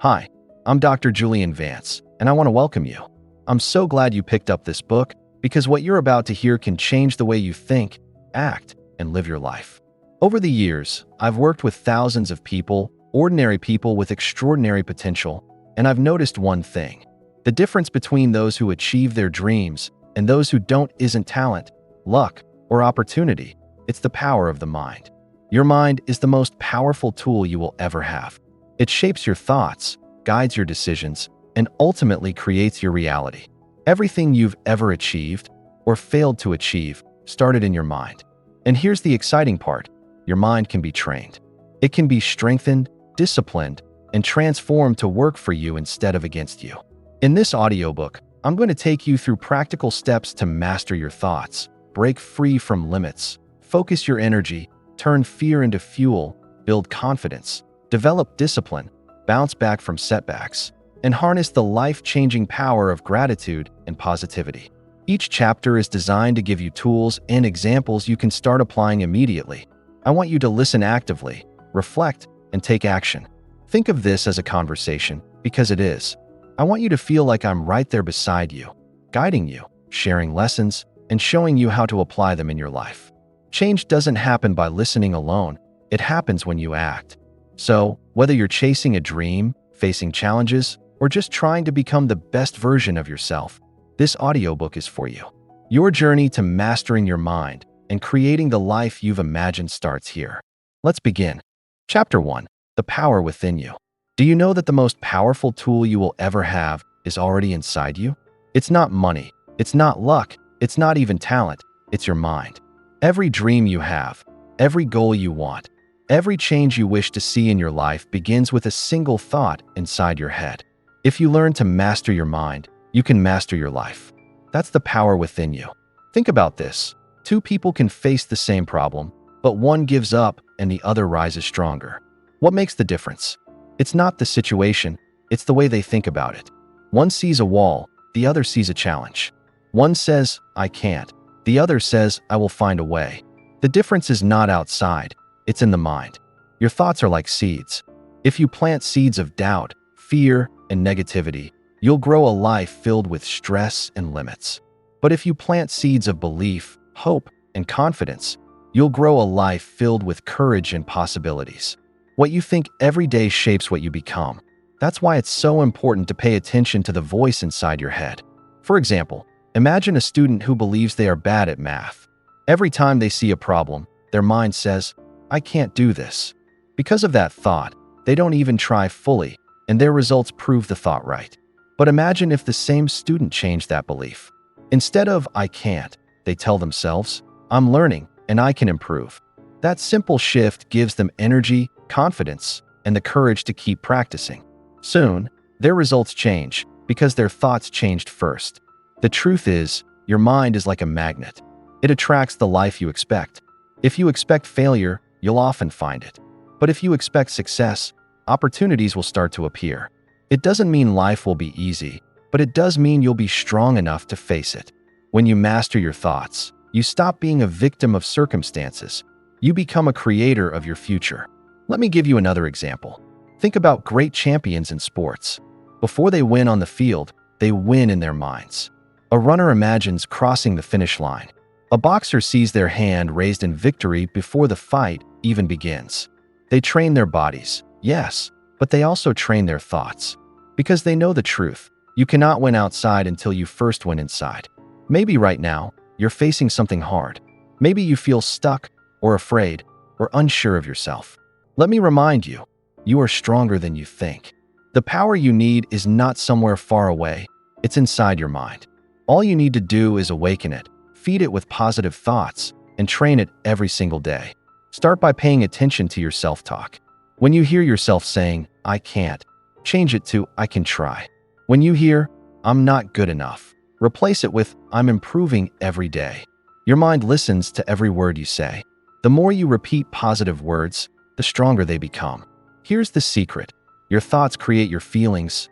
Hi, I'm Dr. Julian Vance, and I want to welcome you. I'm so glad you picked up this book because what you're about to hear can change the way you think, act, and live your life. Over the years, I've worked with thousands of people, ordinary people with extraordinary potential, and I've noticed one thing. The difference between those who achieve their dreams and those who don't isn't talent, luck, or opportunity. It's the power of the mind. Your mind is the most powerful tool you will ever have. It shapes your thoughts, guides your decisions, and ultimately creates your reality. Everything you've ever achieved or failed to achieve started in your mind. And here's the exciting part. Your mind can be trained. It can be strengthened, disciplined, and transformed to work for you instead of against you. In this audiobook, I'm going to take you through practical steps to master your thoughts, break free from limits, focus your energy, turn fear into fuel, build confidence, develop discipline, bounce back from setbacks, and harness the life-changing power of gratitude and positivity. Each chapter is designed to give you tools and examples you can start applying immediately. I want you to listen actively, reflect, and take action. Think of this as a conversation, because it is. I want you to feel like I'm right there beside you, guiding you, sharing lessons, and showing you how to apply them in your life. Change doesn't happen by listening alone. It happens when you act. So, whether you're chasing a dream, facing challenges, or just trying to become the best version of yourself, this audiobook is for you. Your journey to mastering your mind and creating the life you've imagined starts here. Let's begin. Chapter 1. The Power Within You. Do you know that the most powerful tool you will ever have is already inside you? It's not money. It's not luck. It's not even talent. It's your mind. Every dream you have, every goal you want, every change you wish to see in your life begins with a single thought inside your head. If you learn to master your mind, you can master your life. That's the power within you. Think about this. Two people can face the same problem, but one gives up and the other rises stronger. What makes the difference? It's not the situation, it's the way they think about it. One sees a wall, the other sees a challenge. One says, I can't. The other says, I will find a way. The difference is not outside, it's in the mind. Your thoughts are like seeds. If you plant seeds of doubt, fear, and negativity, you'll grow a life filled with stress and limits. But if you plant seeds of belief, hope, and confidence, you'll grow a life filled with courage and possibilities. What you think every day shapes what you become. That's why it's so important to pay attention to the voice inside your head. For example, imagine a student who believes they are bad at math. Every time they see a problem, their mind says, I can't do this. Because of that thought, they don't even try fully, and their results prove the thought right. But imagine if the same student changed that belief. Instead of, I can't, they tell themselves, I'm learning, and I can improve. That simple shift gives them energy, confidence, and the courage to keep practicing. Soon, their results change because their thoughts changed first. The truth is, your mind is like a magnet. It attracts the life you expect. If you expect failure, you'll often find it. But if you expect success, opportunities will start to appear. It doesn't mean life will be easy, but it does mean you'll be strong enough to face it. When you master your thoughts, you stop being a victim of circumstances. You become a creator of your future. Let me give you another example. Think about great champions in sports. Before they win on the field, they win in their minds. A runner imagines crossing the finish line. A boxer sees their hand raised in victory before the fight even begins. They train their bodies, yes, but they also train their thoughts. Because they know the truth. You cannot win outside until you first win inside. Maybe right now, you're facing something hard. Maybe you feel stuck, or afraid, or unsure of yourself. Let me remind you, you are stronger than you think. The power you need is not somewhere far away, it's inside your mind. All you need to do is awaken it, feed it with positive thoughts, and train it every single day. Start by paying attention to your self-talk. When you hear yourself saying, I can't, change it to, I can try. When you hear, I'm not good enough, replace it with, I'm improving every day. Your mind listens to every word you say. The more you repeat positive words, the stronger they become. Here's the secret. Your thoughts create your feelings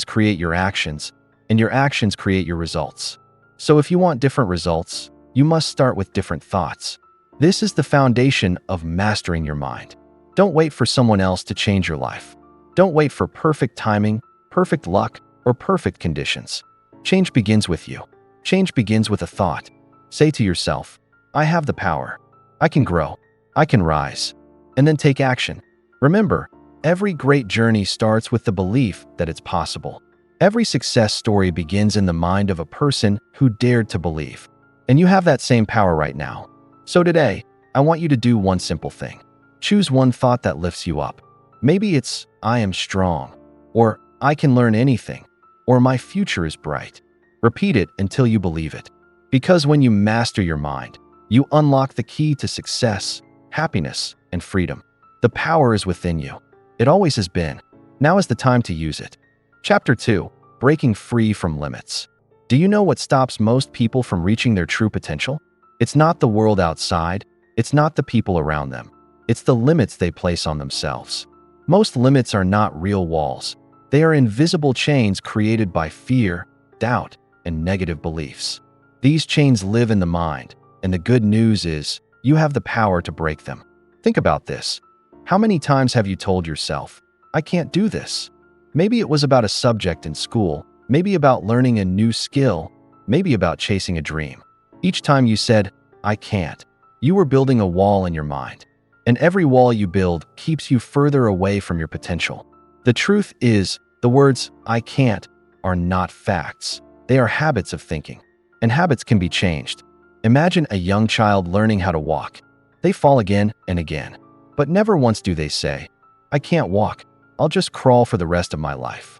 create your actions, and your actions create your results. So if you want different results, you must start with different thoughts. This is the foundation of mastering your mind. Don't wait for someone else to change your life. Don't wait for perfect timing, perfect luck, or perfect conditions. Change begins with you. Change begins with a thought. Say to yourself, I have the power. I can grow. I can rise. And then take action. Remember, every great journey starts with the belief that it's possible. Every success story begins in the mind of a person who dared to believe. And you have that same power right now. So today, I want you to do one simple thing. Choose one thought that lifts you up. Maybe it's, I am strong, or I can learn anything, or my future is bright. Repeat it until you believe it. Because when you master your mind, you unlock the key to success, happiness, and freedom. The power is within you. It always has been. Now is the time to use it. Chapter 2. Breaking Free from Limits. Do you know what stops most people from reaching their true potential? It's not the world outside. It's not the people around them. It's the limits they place on themselves. Most limits are not real walls. They are invisible chains created by fear, doubt, and negative beliefs. These chains live in the mind, and the good news is you have the power to break them. Think about this. How many times have you told yourself, I can't do this? Maybe it was about a subject in school, maybe about learning a new skill, maybe about chasing a dream. Each time you said, I can't, you were building a wall in your mind. And every wall you build keeps you further away from your potential. The truth is, the words, I can't, are not facts. They are habits of thinking. And habits can be changed. Imagine a young child learning how to walk. They fall again and again. But never once do they say, I can't walk. I'll just crawl for the rest of my life.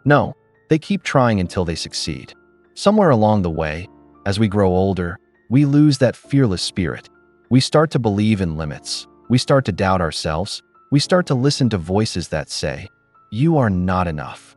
No, they keep trying until they succeed. Somewhere along the way, as we grow older, we lose that fearless spirit. We start to believe in limits. We start to doubt ourselves. We start to listen to voices that say, you are not enough.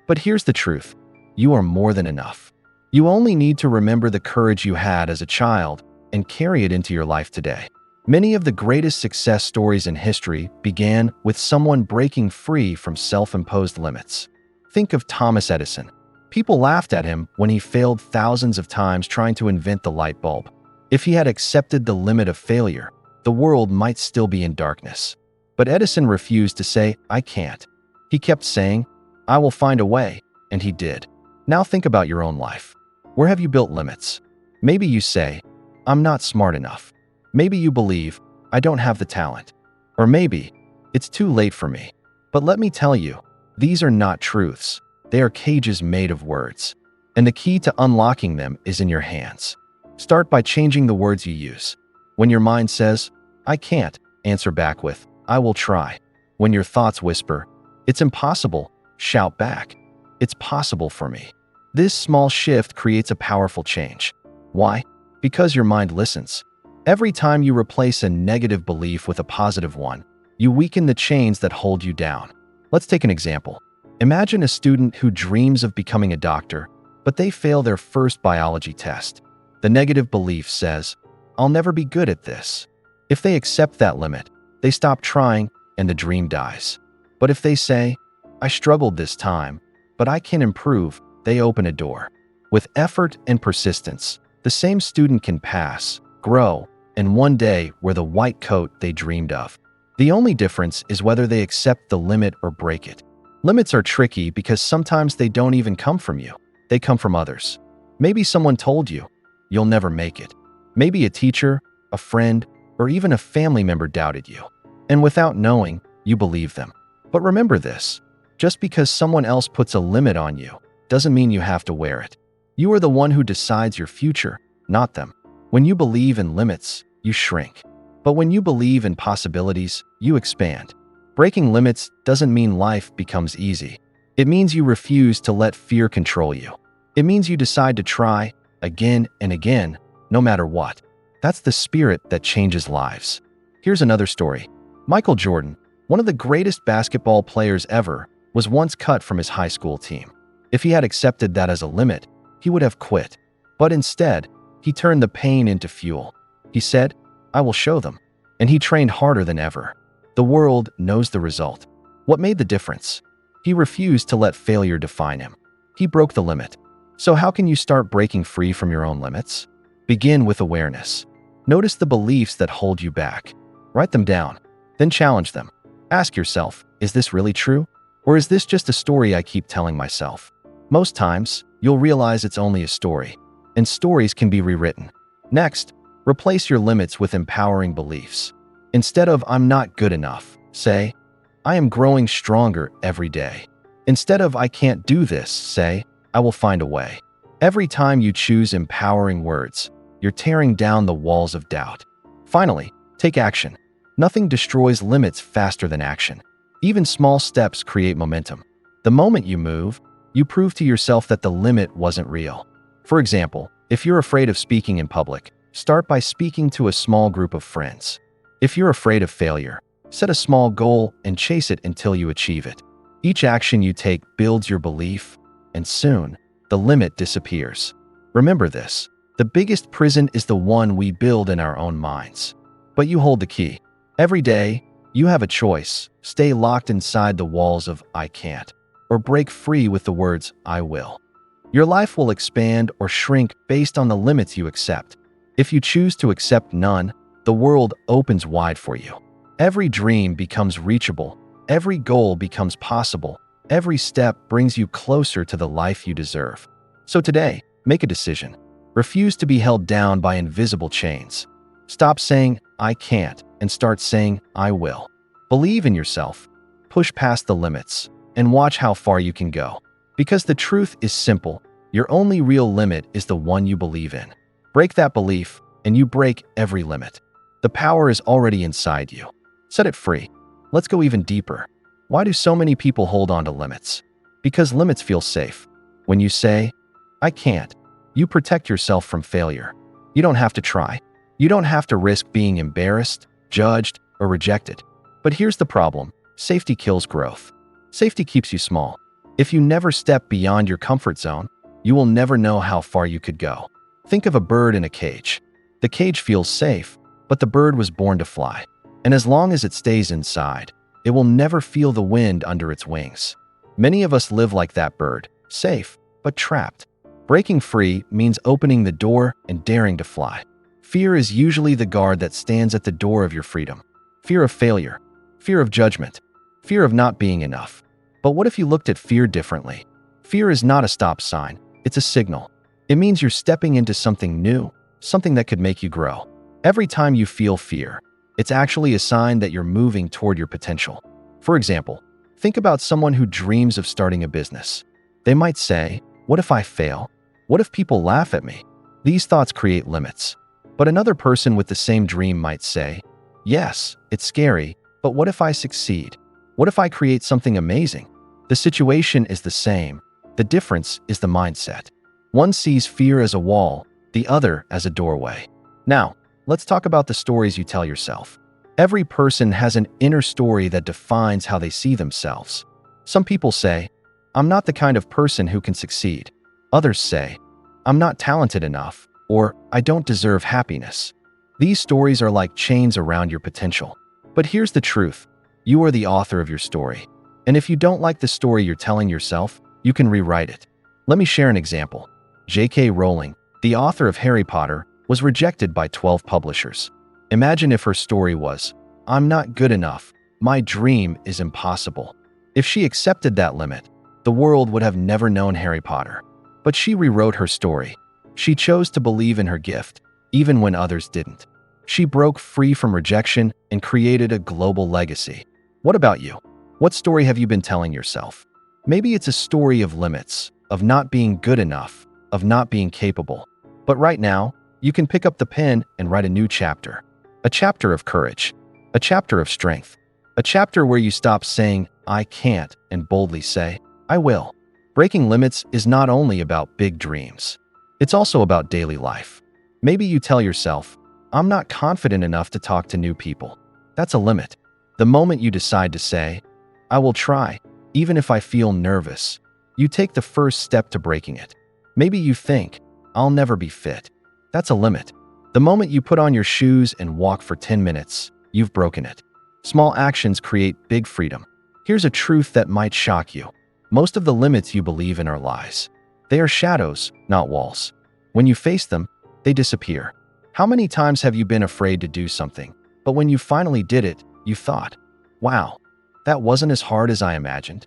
But here's the truth. You are more than enough. You only need to remember the courage you had as a child and carry it into your life today. Many of the greatest success stories in history began with someone breaking free from self-imposed limits. Think of Thomas Edison. People laughed at him when he failed thousands of times trying to invent the light bulb. If he had accepted the limit of failure, the world might still be in darkness. But Edison refused to say, I can't. He kept saying, I will find a way, and he did. Now think about your own life. Where have you built limits? Maybe you say, I'm not smart enough. Maybe you believe, I don't have the talent. Or maybe, it's too late for me. But let me tell you, these are not truths. They are cages made of words. And the key to unlocking them is in your hands. Start by changing the words you use. When your mind says, I can't, answer back with, I will try. When your thoughts whisper, it's impossible, shout back, it's possible for me. This small shift creates a powerful change. Why? Because your mind listens. Every time you replace a negative belief with a positive one, you weaken the chains that hold you down. Let's take an example. Imagine a student who dreams of becoming a doctor, but they fail their first biology test. The negative belief says, I'll never be good at this. If they accept that limit, they stop trying and the dream dies. But if they say, I struggled this time, but I can improve, they open a door. With effort and persistence, the same student can pass, grow, and one day wear the white coat they dreamed of. The only difference is whether they accept the limit or break it. Limits are tricky because sometimes they don't even come from you. They come from others. Maybe someone told you, you'll never make it. Maybe a teacher, a friend, or even a family member doubted you. And without knowing, you believe them. But remember this, just because someone else puts a limit on you doesn't mean you have to wear it. You are the one who decides your future, not them. When you believe in limits, you shrink. But when you believe in possibilities, you expand. Breaking limits doesn't mean life becomes easy. It means you refuse to let fear control you. It means you decide to try again and again, no matter what. That's the spirit that changes lives. Here's another story. Michael Jordan, one of the greatest basketball players ever, was once cut from his high school team. If he had accepted that as a limit, he would have quit. But instead, he turned the pain into fuel. He said, I will show them. And he trained harder than ever. The world knows the result. What made the difference? He refused to let failure define him. He broke the limit. So how can you start breaking free from your own limits? Begin with awareness. Notice the beliefs that hold you back. Write them down. Then challenge them. Ask yourself, is this really true? Or is this just a story I keep telling myself? Most times, you'll realize it's only a story, and stories can be rewritten. Next, replace your limits with empowering beliefs. Instead of "I'm not good enough," say, "I am growing stronger every day." Instead of "I can't do this," say, "I will find a way." Every time you choose empowering words, you're tearing down the walls of doubt. Finally, take action. Nothing destroys limits faster than action. Even small steps create momentum. The moment you move, you prove to yourself that the limit wasn't real. For example, if you're afraid of speaking in public, start by speaking to a small group of friends. If you're afraid of failure, set a small goal and chase it until you achieve it. Each action you take builds your belief, and soon, the limit disappears. Remember this: the biggest prison is the one we build in our own minds. But you hold the key. Every day, you have a choice: stay locked inside the walls of "I can't," or break free with the words "I will." Your life will expand or shrink based on the limits you accept. If you choose to accept none, the world opens wide for you. Every dream becomes reachable. Every goal becomes possible. Every step brings you closer to the life you deserve. So today, make a decision. Refuse to be held down by invisible chains. Stop saying "I can't" and start saying "I will." Believe in yourself. Push past the limits and watch how far you can go. Because the truth is simple: your only real limit is the one you believe in. Break that belief, and you break every limit. The power is already inside you. Set it free. Let's go even deeper. Why do so many people hold on to limits? Because limits feel safe. When you say, "I can't," you protect yourself from failure. You don't have to try. You don't have to risk being embarrassed, judged, or rejected. But here's the problem: safety kills growth. Safety keeps you small. If you never step beyond your comfort zone, you will never know how far you could go. Think of a bird in a cage. The cage feels safe, but the bird was born to fly. And as long as it stays inside, it will never feel the wind under its wings. Many of us live like that bird, safe, but trapped. Breaking free means opening the door and daring to fly. Fear is usually the guard that stands at the door of your freedom. Fear of failure, fear of judgment, fear of not being enough. But what if you looked at fear differently? Fear is not a stop sign, it's a signal. It means you're stepping into something new, something that could make you grow. Every time you feel fear, it's actually a sign that you're moving toward your potential. For example, think about someone who dreams of starting a business. They might say, "What if I fail? What if people laugh at me?" These thoughts create limits. But another person with the same dream might say, "Yes, it's scary, but what if I succeed? What if I create something amazing?" The situation is the same. The difference is the mindset. One sees fear as a wall, the other as a doorway. Now, let's talk about the stories you tell yourself. Every person has an inner story that defines how they see themselves. Some people say, "I'm not the kind of person who can succeed." Others say, "I'm not talented enough," or "I don't deserve happiness." These stories are like chains around your potential. But here's the truth: you are the author of your story. And if you don't like the story you're telling yourself, you can rewrite it. Let me share an example. J.K. Rowling, the author of Harry Potter, was rejected by 12 publishers. Imagine if her story was, "I'm not good enough. My dream is impossible." If she accepted that limit, the world would have never known Harry Potter. But she rewrote her story. She chose to believe in her gift, even when others didn't. She broke free from rejection and created a global legacy. What about you? What story have you been telling yourself? Maybe it's a story of limits, of not being good enough, of not being capable. But right now, you can pick up the pen and write a new chapter. A chapter of courage. A chapter of strength. A chapter where you stop saying, "I can't," and boldly say, "I will." Breaking limits is not only about big dreams. It's also about daily life. Maybe you tell yourself, "I'm not confident enough to talk to new people." That's a limit. The moment you decide to say, "I will try, even if I feel nervous," you take the first step to breaking it. Maybe you think, "I'll never be fit." That's a limit. The moment you put on your shoes and walk for 10 minutes, you've broken it. Small actions create big freedom. Here's a truth that might shock you. Most of the limits you believe in are lies. They are shadows, not walls. When you face them, they disappear. How many times have you been afraid to do something, but when you finally did it, you thought, "Wow, that wasn't as hard as I imagined"?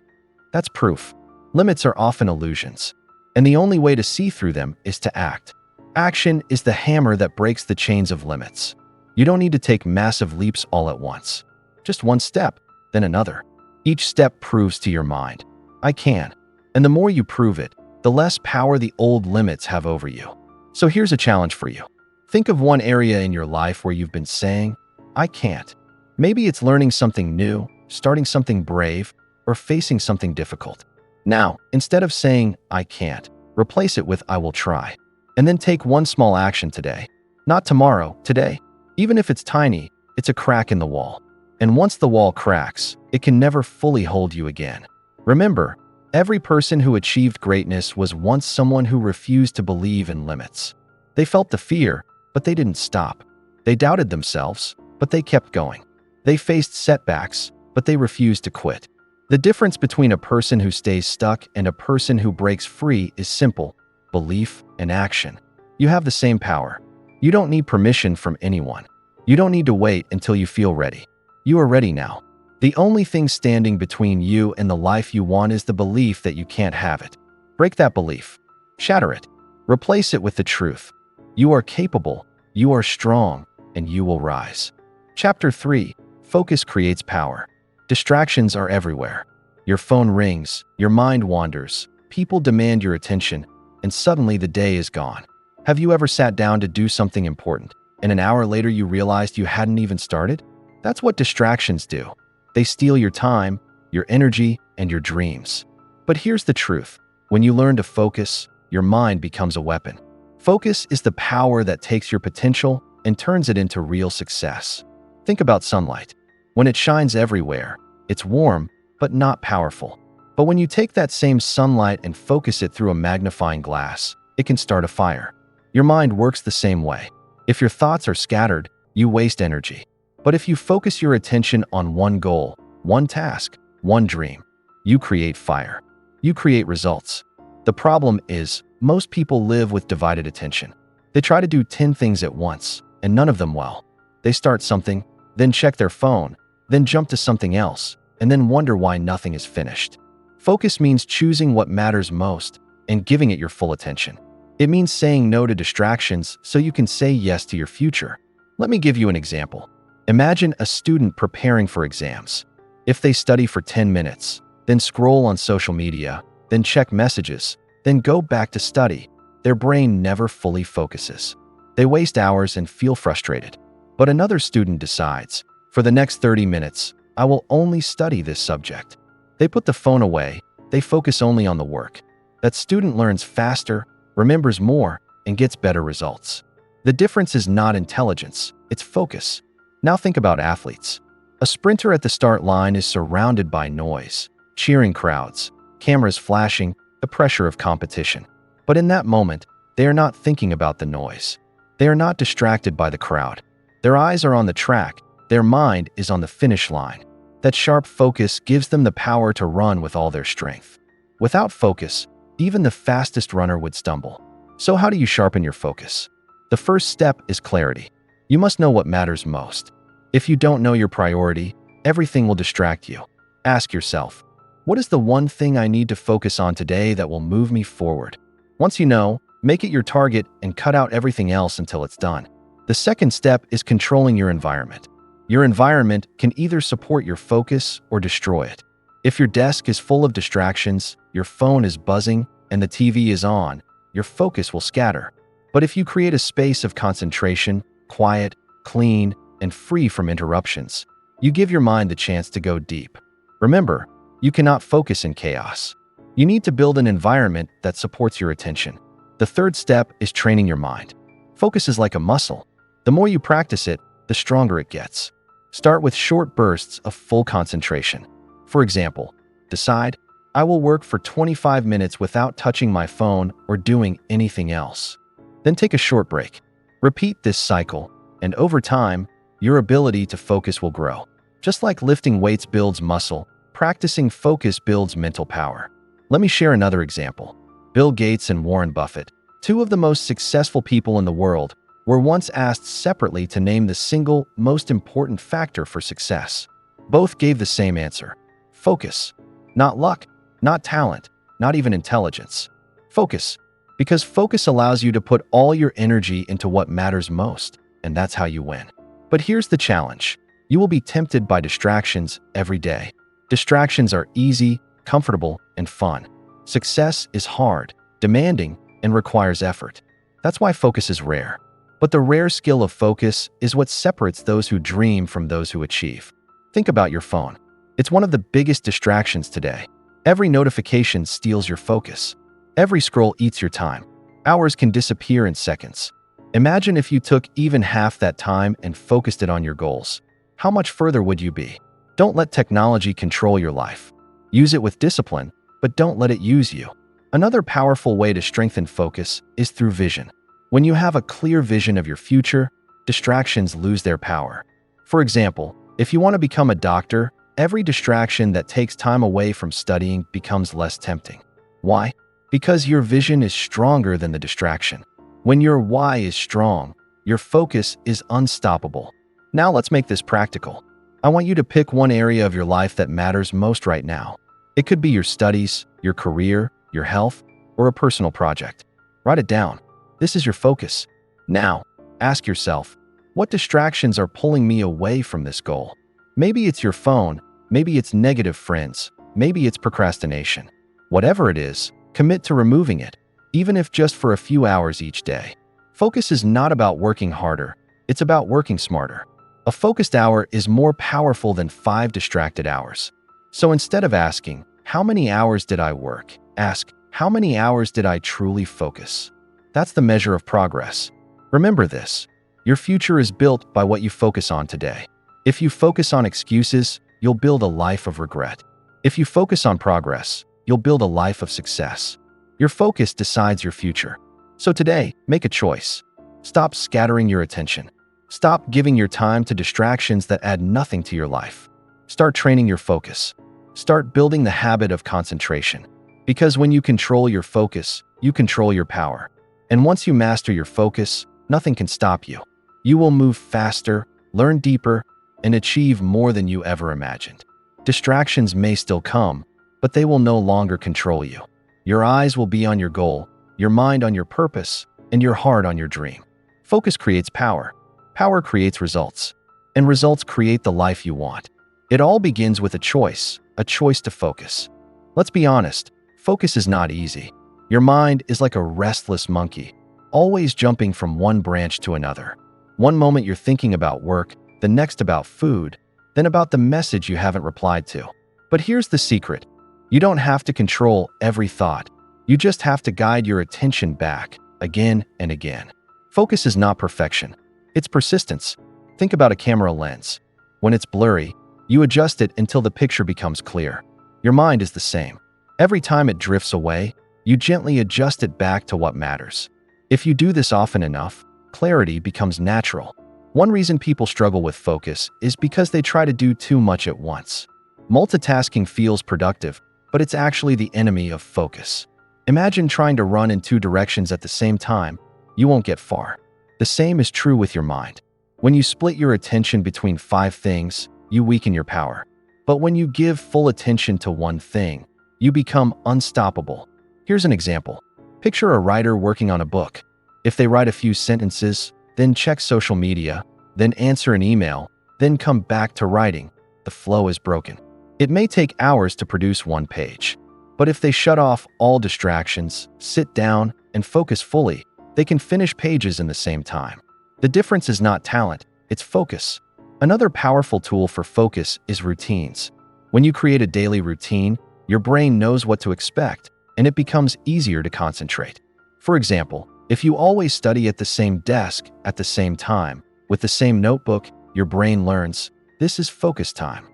That's proof. Limits are often illusions, and the only way to see through them is to act. Action is the hammer that breaks the chains of limits. You don't need to take massive leaps all at once. Just one step, then another. Each step proves to your mind, I can. And the more you prove it, the less power the old limits have over you. So here's a challenge for you. Think of one area in your life where you've been saying, I can't. Maybe it's learning something new, starting something brave, or facing something difficult. Now, instead of saying, I can't, replace it with I will try. And then take one small action today. Not tomorrow, today. Even if it's tiny, it's a crack in the wall. And once the wall cracks, it can never fully hold you again. Remember, every person who achieved greatness was once someone who refused to believe in limits. They felt the fear, but they didn't stop. They doubted themselves, but they kept going. They faced setbacks, but they refused to quit. The difference between a person who stays stuck and a person who breaks free is simple: belief and action. You have the same power. You don't need permission from anyone. You don't need to wait until you feel ready. You are ready now. The only thing standing between you and the life you want is the belief that you can't have it. Break that belief. Shatter it. Replace it with the truth. You are capable, you are strong, and you will rise. Chapter 3. Focus creates power. Distractions are everywhere. Your phone rings, your mind wanders, people demand your attention, and suddenly the day is gone. Have you ever sat down to do something important, and an hour later you realized you hadn't even started? That's what distractions do. They steal your time, your energy, and your dreams. But here's the truth. When you learn to focus, your mind becomes a weapon. Focus is the power that takes your potential and turns it into real success. Think about sunlight. When it shines everywhere, it's warm, but not powerful. But when you take that same sunlight and focus it through a magnifying glass, it can start a fire. Your mind works the same way. If your thoughts are scattered, you waste energy. But if you focus your attention on one goal, one task, one dream, you create fire. You create results. The problem is, most people live with divided attention. They try to do 10 things at once, and none of them well. They start something, then check their phone, then jump to something else, and then wonder why nothing is finished. Focus means choosing what matters most and giving it your full attention. It means saying no to distractions so you can say yes to your future. Let me give you an example. Imagine a student preparing for exams. If they study for 10 minutes, then scroll on social media, then check messages, then go back to study, their brain never fully focuses. They waste hours and feel frustrated. But another student decides, for the next 30 minutes, I will only study this subject. They put the phone away, they focus only on the work. That student learns faster, remembers more, and gets better results. The difference is not intelligence, it's focus. Now think about athletes. A sprinter at the start line is surrounded by noise, cheering crowds, cameras flashing, the pressure of competition. But in that moment, they are not thinking about the noise. They are not distracted by the crowd. Their eyes are on the track, their mind is on the finish line. That sharp focus gives them the power to run with all their strength. Without focus, even the fastest runner would stumble. So how do you sharpen your focus? The first step is clarity. You must know what matters most. If you don't know your priority, everything will distract you. Ask yourself, what is the one thing I need to focus on today that will move me forward? Once you know, make it your target and cut out everything else until it's done. The second step is controlling your environment. Your environment can either support your focus or destroy it. If your desk is full of distractions, your phone is buzzing, and the TV is on, your focus will scatter. But if you create a space of concentration, quiet, clean, and free from interruptions, you give your mind the chance to go deep. Remember, you cannot focus in chaos. You need to build an environment that supports your attention. The third step is training your mind. Focus is like a muscle. The more you practice it, the stronger it gets. Start with short bursts of full concentration. For example, decide, I will work for 25 minutes without touching my phone or doing anything else. Then take a short break. Repeat this cycle, and over time, your ability to focus will grow. Just like lifting weights builds muscle, practicing focus builds mental power. Let me share another example. Bill Gates and Warren Buffett, two of the most successful people in the world, were once asked separately to name the single most important factor for success. Both gave the same answer: focus. Not luck, not talent, not even intelligence. Focus. Because focus allows you to put all your energy into what matters most, and that's how you win. But here's the challenge. You will be tempted by distractions every day. Distractions are easy, comfortable, and fun. Success is hard, demanding, and requires effort. That's why focus is rare. But the rare skill of focus is what separates those who dream from those who achieve. Think about your phone. It's one of the biggest distractions today. Every notification steals your focus. Every scroll eats your time. Hours can disappear in seconds. Imagine if you took even half that time and focused it on your goals. How much further would you be? Don't let technology control your life. Use it with discipline, but don't let it use you. Another powerful way to strengthen focus is through vision. When you have a clear vision of your future, distractions lose their power. For example, if you want to become a doctor, every distraction that takes time away from studying becomes less tempting. Why? Because your vision is stronger than the distraction. When your why is strong, your focus is unstoppable. Now let's make this practical. I want you to pick one area of your life that matters most right now. It could be your studies, your career, your health, or a personal project. Write it down. This is your focus. Now, ask yourself, what distractions are pulling me away from this goal? Maybe it's your phone, maybe it's negative friends, maybe it's procrastination. Whatever it is, commit to removing it, even if just for a few hours each day. Focus is not about working harder, it's about working smarter. A focused hour is more powerful than 5 distracted hours. So instead of asking, how many hours did I work? Ask, how many hours did I truly focus? That's the measure of progress. Remember this, your future is built by what you focus on today. If you focus on excuses, you'll build a life of regret. If you focus on progress, you'll build a life of success. Your focus decides your future. So today, make a choice. Stop scattering your attention. Stop giving your time to distractions that add nothing to your life. Start training your focus. Start building the habit of concentration. Because when you control your focus, you control your power. And once you master your focus, nothing can stop you. You will move faster, learn deeper, and achieve more than you ever imagined. Distractions may still come, but they will no longer control you. Your eyes will be on your goal, your mind on your purpose, and your heart on your dream. Focus creates power. Power creates results. And results create the life you want. It all begins with a choice to focus. Let's be honest, focus is not easy. Your mind is like a restless monkey, always jumping from one branch to another. One moment you're thinking about work, the next about food, then about the message you haven't replied to. But here's the secret. You don't have to control every thought. You just have to guide your attention back, again and again. Focus is not perfection. It's persistence. Think about a camera lens. When it's blurry, you adjust it until the picture becomes clear. Your mind is the same. Every time it drifts away, you gently adjust it back to what matters. If you do this often enough, clarity becomes natural. One reason people struggle with focus is because they try to do too much at once. Multitasking feels productive, but it's actually the enemy of focus. Imagine trying to run in 2 directions at the same time. You won't get far. The same is true with your mind. When you split your attention between 5 things, you weaken your power. But when you give full attention to one thing, you become unstoppable. Here's an example. Picture a writer working on a book. If they write a few sentences, then check social media, then answer an email, then come back to writing, the flow is broken. It may take hours to produce 1 page. But if they shut off all distractions, sit down, and focus fully, they can finish pages in the same time. The difference is not talent, it's focus. Another powerful tool for focus is routines. When you create a daily routine, your brain knows what to expect, and it becomes easier to concentrate. For example, if you always study at the same desk at the same time, with the same notebook, your brain learns, this is focus time.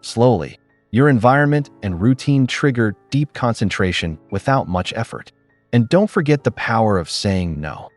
Slowly, your environment and routine trigger deep concentration without much effort. And don't forget the power of saying no.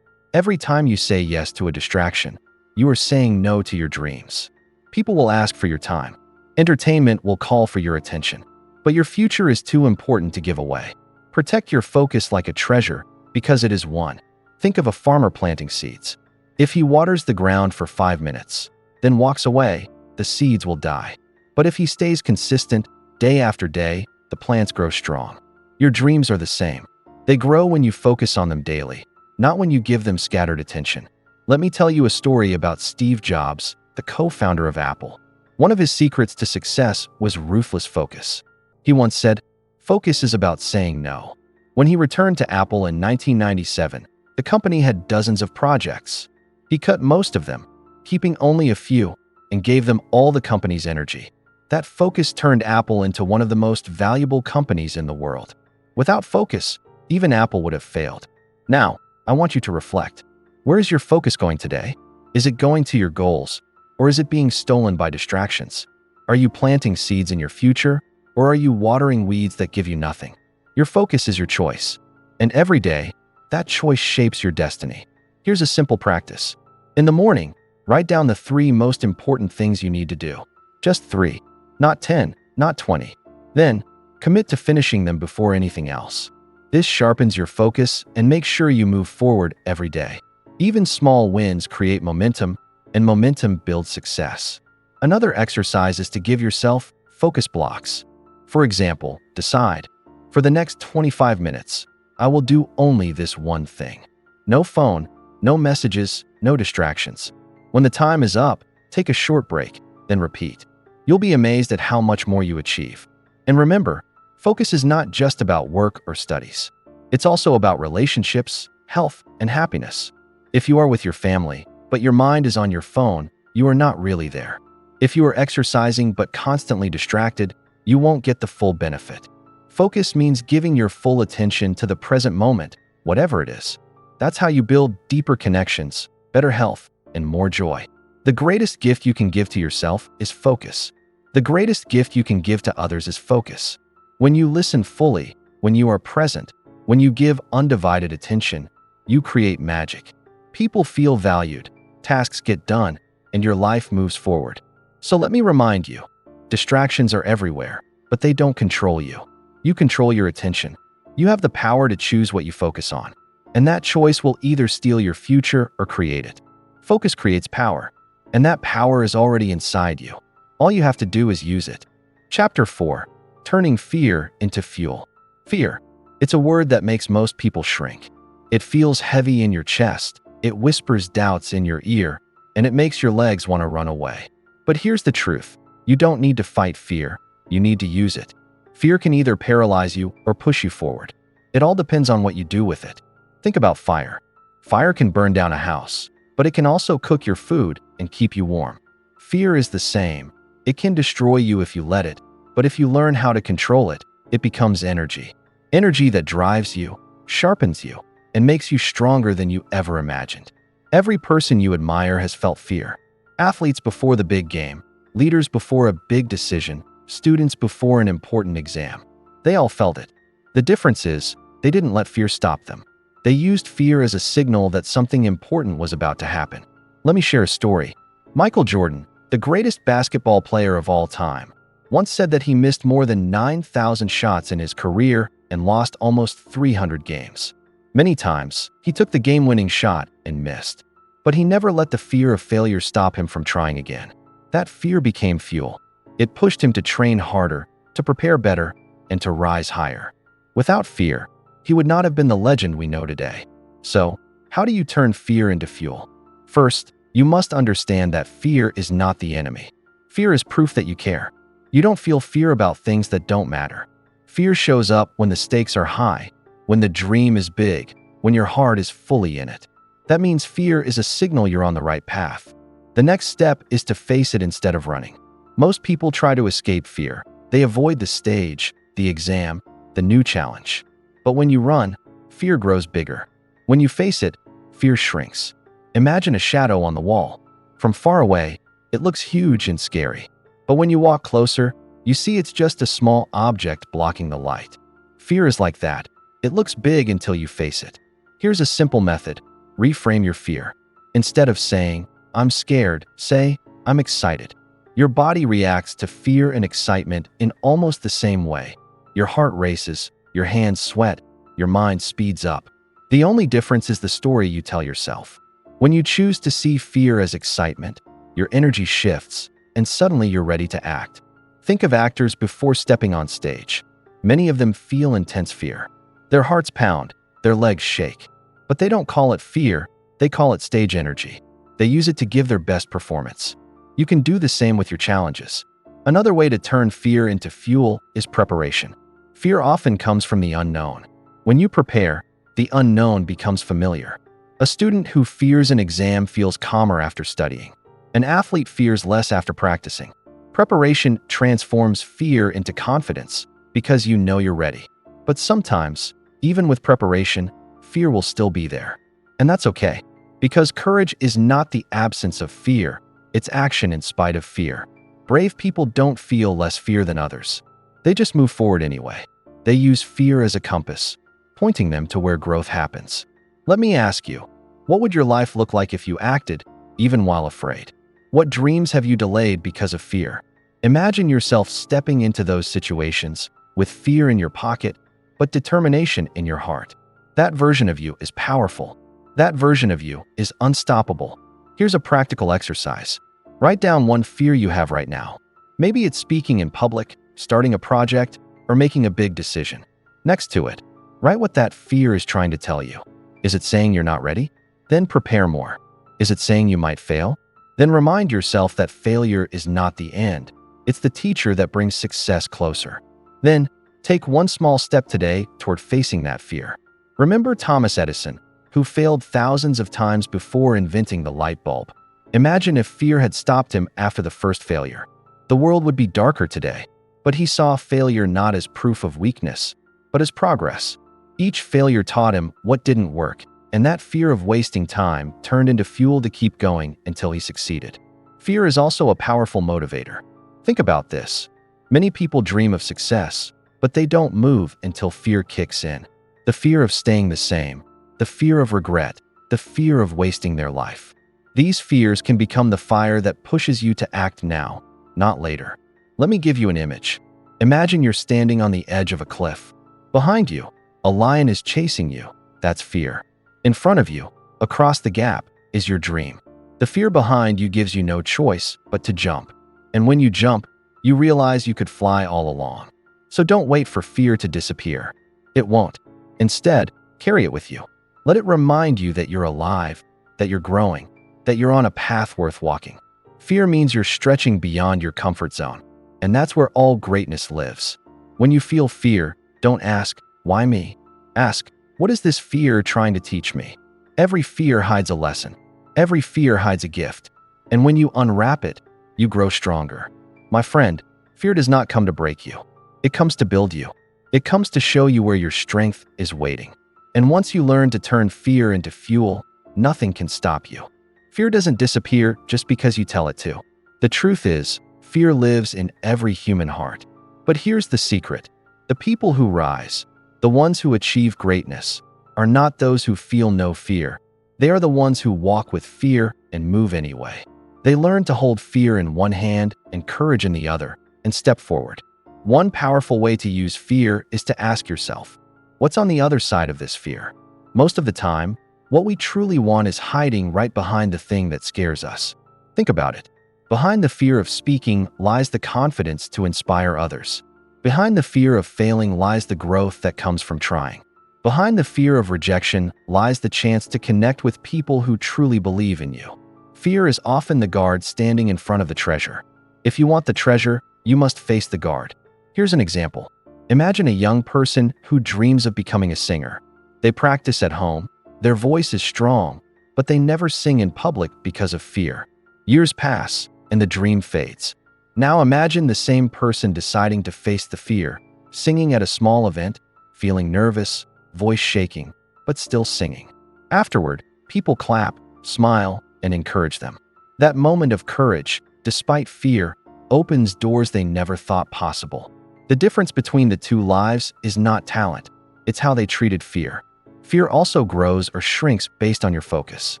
Every time you say yes to a distraction, you are saying no to your dreams. People will ask for your time. Entertainment will call for your attention. But your future is too important to give away. Protect your focus like a treasure, because it is one. Think of a farmer planting seeds. If he waters the ground for 5 minutes, then walks away, the seeds will die. But if he stays consistent, day after day, the plants grow strong. Your dreams are the same. They grow when you focus on them daily, not when you give them scattered attention. Let me tell you a story about Steve Jobs, the co-founder of Apple. One of his secrets to success was ruthless focus. He once said, "Focus is about saying no." When he returned to Apple in 1997, the company had dozens of projects. He cut most of them, keeping only a few, and gave them all the company's energy. That focus turned Apple into one of the most valuable companies in the world. Without focus, even Apple would have failed. Now, I want you to reflect. Where is your focus going today? Is it going to your goals, or is it being stolen by distractions? Are you planting seeds in your future, or are you watering weeds that give you nothing? Your focus is your choice, and every day, that choice shapes your destiny. Here's a simple practice. In the morning, write down the 3 most important things you need to do. Just 3, not 10, not 20. Then, commit to finishing them before anything else. This sharpens your focus and makes sure you move forward every day. Even small wins create momentum, and momentum builds success. Another exercise is to give yourself focus blocks. For example, decide, for the next 25 minutes, I will do only this one thing. No phone, no messages, no distractions. When the time is up, take a short break, then repeat. You'll be amazed at how much more you achieve. And remember, focus is not just about work or studies. It's also about relationships, health, and happiness. If you are with your family, but your mind is on your phone, you are not really there. If you are exercising but constantly distracted, you won't get the full benefit. Focus means giving your full attention to the present moment, whatever it is. That's how you build deeper connections, better health, and more joy. The greatest gift you can give to yourself is focus. The greatest gift you can give to others is focus. When you listen fully, when you are present, when you give undivided attention, you create magic. People feel valued, tasks get done, and your life moves forward. So let me remind you, distractions are everywhere, but they don't control you. You control your attention. You have the power to choose what you focus on, and that choice will either steal your future or create it. Focus creates power, and that power is already inside you. All you have to do is use it. Chapter 4. Turning fear into fuel. Fear. It's a word that makes most people shrink. It feels heavy in your chest, it whispers doubts in your ear, and it makes your legs want to run away. But here's the truth. You don't need to fight fear. You need to use it. Fear can either paralyze you or push you forward. It all depends on what you do with it. Think about fire. Fire can burn down a house, but it can also cook your food and keep you warm. Fear is the same. It can destroy you if you let it, but if you learn how to control it, it becomes energy. Energy that drives you, sharpens you, and makes you stronger than you ever imagined. Every person you admire has felt fear. Athletes before the big game, leaders before a big decision, students before an important exam. They all felt it. The difference is, they didn't let fear stop them. They used fear as a signal that something important was about to happen. Let me share a story. Michael Jordan, the greatest basketball player of all time, once said that he missed more than 9,000 shots in his career and lost almost 300 games. Many times, he took the game-winning shot and missed. But he never let the fear of failure stop him from trying again. That fear became fuel. It pushed him to train harder, to prepare better, and to rise higher. Without fear, he would not have been the legend we know today. So, how do you turn fear into fuel? First, you must understand that fear is not the enemy. Fear is proof that you care. You don't feel fear about things that don't matter. Fear shows up when the stakes are high, when the dream is big, when your heart is fully in it. That means fear is a signal you're on the right path. The next step is to face it instead of running. Most people try to escape fear. They avoid the stage, the exam, the new challenge. But when you run, fear grows bigger. When you face it, fear shrinks. Imagine a shadow on the wall. From far away, it looks huge and scary. But when you walk closer, you see it's just a small object blocking the light. Fear is like that. It looks big until you face it. Here's a simple method. Reframe your fear. Instead of saying, "I'm scared," say, "I'm excited." Your body reacts to fear and excitement in almost the same way. Your heart races, your hands sweat, your mind speeds up. The only difference is the story you tell yourself. When you choose to see fear as excitement, your energy shifts, and suddenly you're ready to act. Think of actors before stepping on stage. Many of them feel intense fear. Their hearts pound, their legs shake. But they don't call it fear, they call it stage energy. They use it to give their best performance. You can do the same with your challenges. Another way to turn fear into fuel is preparation. Fear often comes from the unknown. When you prepare, the unknown becomes familiar. A student who fears an exam feels calmer after studying. An athlete fears less after practicing. Preparation transforms fear into confidence because you know you're ready. But sometimes, even with preparation, fear will still be there. And that's okay, because courage is not the absence of fear, it's action in spite of fear. Brave people don't feel less fear than others. They just move forward anyway. They use fear as a compass, pointing them to where growth happens. Let me ask you, what would your life look like if you acted, even while afraid? What dreams have you delayed because of fear? Imagine yourself stepping into those situations with fear in your pocket, but determination in your heart. That version of you is powerful. That version of you is unstoppable. Here's a practical exercise. Write down one fear you have right now. Maybe it's speaking in public, starting a project, or making a big decision. Next to it, write what that fear is trying to tell you. Is it saying you're not ready? Then prepare more. Is it saying you might fail? Then remind yourself that failure is not the end. It's the teacher that brings success closer. Then, take one small step today toward facing that fear. Remember Thomas Edison, who failed thousands of times before inventing the light bulb. Imagine if fear had stopped him after the first failure. The world would be darker today. But he saw failure not as proof of weakness, but as progress. Each failure taught him what didn't work, and that fear of wasting time turned into fuel to keep going until he succeeded. Fear is also a powerful motivator. Think about this. Many people dream of success, but they don't move until fear kicks in. The fear of staying the same, the fear of regret, the fear of wasting their life. These fears can become the fire that pushes you to act now, not later. Let me give you an image. Imagine you're standing on the edge of a cliff. Behind you, a lion is chasing you. That's fear. In front of you, across the gap, is your dream. The fear behind you gives you no choice but to jump. And when you jump, you realize you could fly all along. So don't wait for fear to disappear. It won't. Instead, carry it with you. Let it remind you that you're alive, that you're growing, that you're on a path worth walking. Fear means you're stretching beyond your comfort zone. And that's where all greatness lives. When you feel fear, don't ask, why me? Ask, what is this fear trying to teach me? Every fear hides a lesson. Every fear hides a gift. And when you unwrap it, you grow stronger. My friend, fear does not come to break you. It comes to build you. It comes to show you where your strength is waiting. And once you learn to turn fear into fuel, nothing can stop you. Fear doesn't disappear just because you tell it to. The truth is, fear lives in every human heart. But here's the secret. The people who rise, the ones who achieve greatness, are not those who feel no fear. They are the ones who walk with fear and move anyway. They learn to hold fear in one hand and courage in the other, and step forward. One powerful way to use fear is to ask yourself, what's on the other side of this fear? Most of the time, what we truly want is hiding right behind the thing that scares us. Think about it. Behind the fear of speaking lies the confidence to inspire others. Behind the fear of failing lies the growth that comes from trying. Behind the fear of rejection lies the chance to connect with people who truly believe in you. Fear is often the guard standing in front of the treasure. If you want the treasure, you must face the guard. Here's an example. Imagine a young person who dreams of becoming a singer. They practice at home. Their voice is strong, but they never sing in public because of fear. Years pass, and the dream fades. Now imagine the same person deciding to face the fear, singing at a small event, feeling nervous, voice shaking, but still singing. Afterward, people clap, smile, and encourage them. That moment of courage, despite fear, opens doors they never thought possible. The difference between the two lives is not talent, it's how they treated fear. Fear also grows or shrinks based on your focus.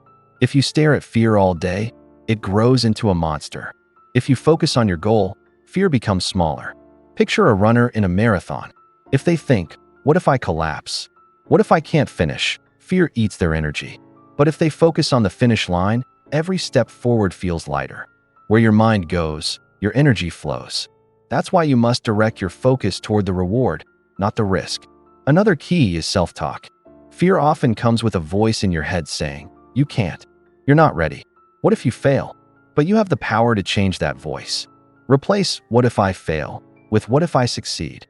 If you stare at fear all day, it grows into a monster. If you focus on your goal, fear becomes smaller. Picture a runner in a marathon. If they think, what if I collapse? What if I can't finish? Fear eats their energy. But if they focus on the finish line, every step forward feels lighter. Where your mind goes, your energy flows. That's why you must direct your focus toward the reward, not the risk. Another key is self-talk. Fear often comes with a voice in your head saying, "You can't. You're not ready. What if you fail?" But you have the power to change that voice. Replace "what if I fail" with "what if I succeed?"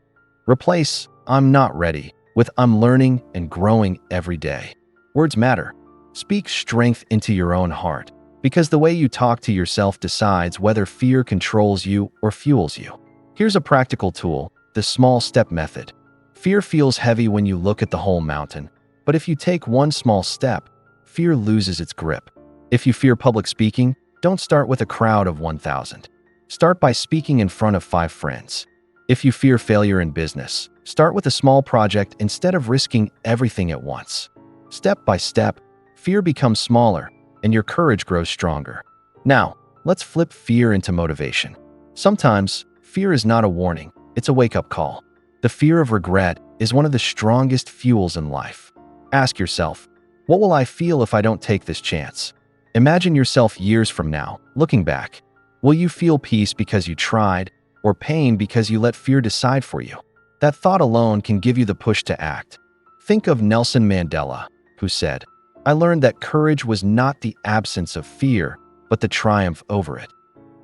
Replace "I'm not ready" with "I'm learning and growing every day." Words matter. Speak strength into your own heart, because the way you talk to yourself decides whether fear controls you or fuels you. Here's a practical tool, the small step method. Fear feels heavy when you look at the whole mountain, but if you take one small step, fear loses its grip. If you fear public speaking, don't start with a crowd of 1,000. Start by speaking in front of 5 friends. If you fear failure in business, start with a small project instead of risking everything at once. Step by step, fear becomes smaller and your courage grows stronger. Now, let's flip fear into motivation. Sometimes, fear is not a warning, it's a wake-up call. The fear of regret is one of the strongest fuels in life. Ask yourself, what will I feel if I don't take this chance? Imagine yourself years from now, looking back. Will you feel peace because you tried, or pain because you let fear decide for you? That thought alone can give you the push to act. Think of Nelson Mandela, who said, "I learned that courage was not the absence of fear, but the triumph over it."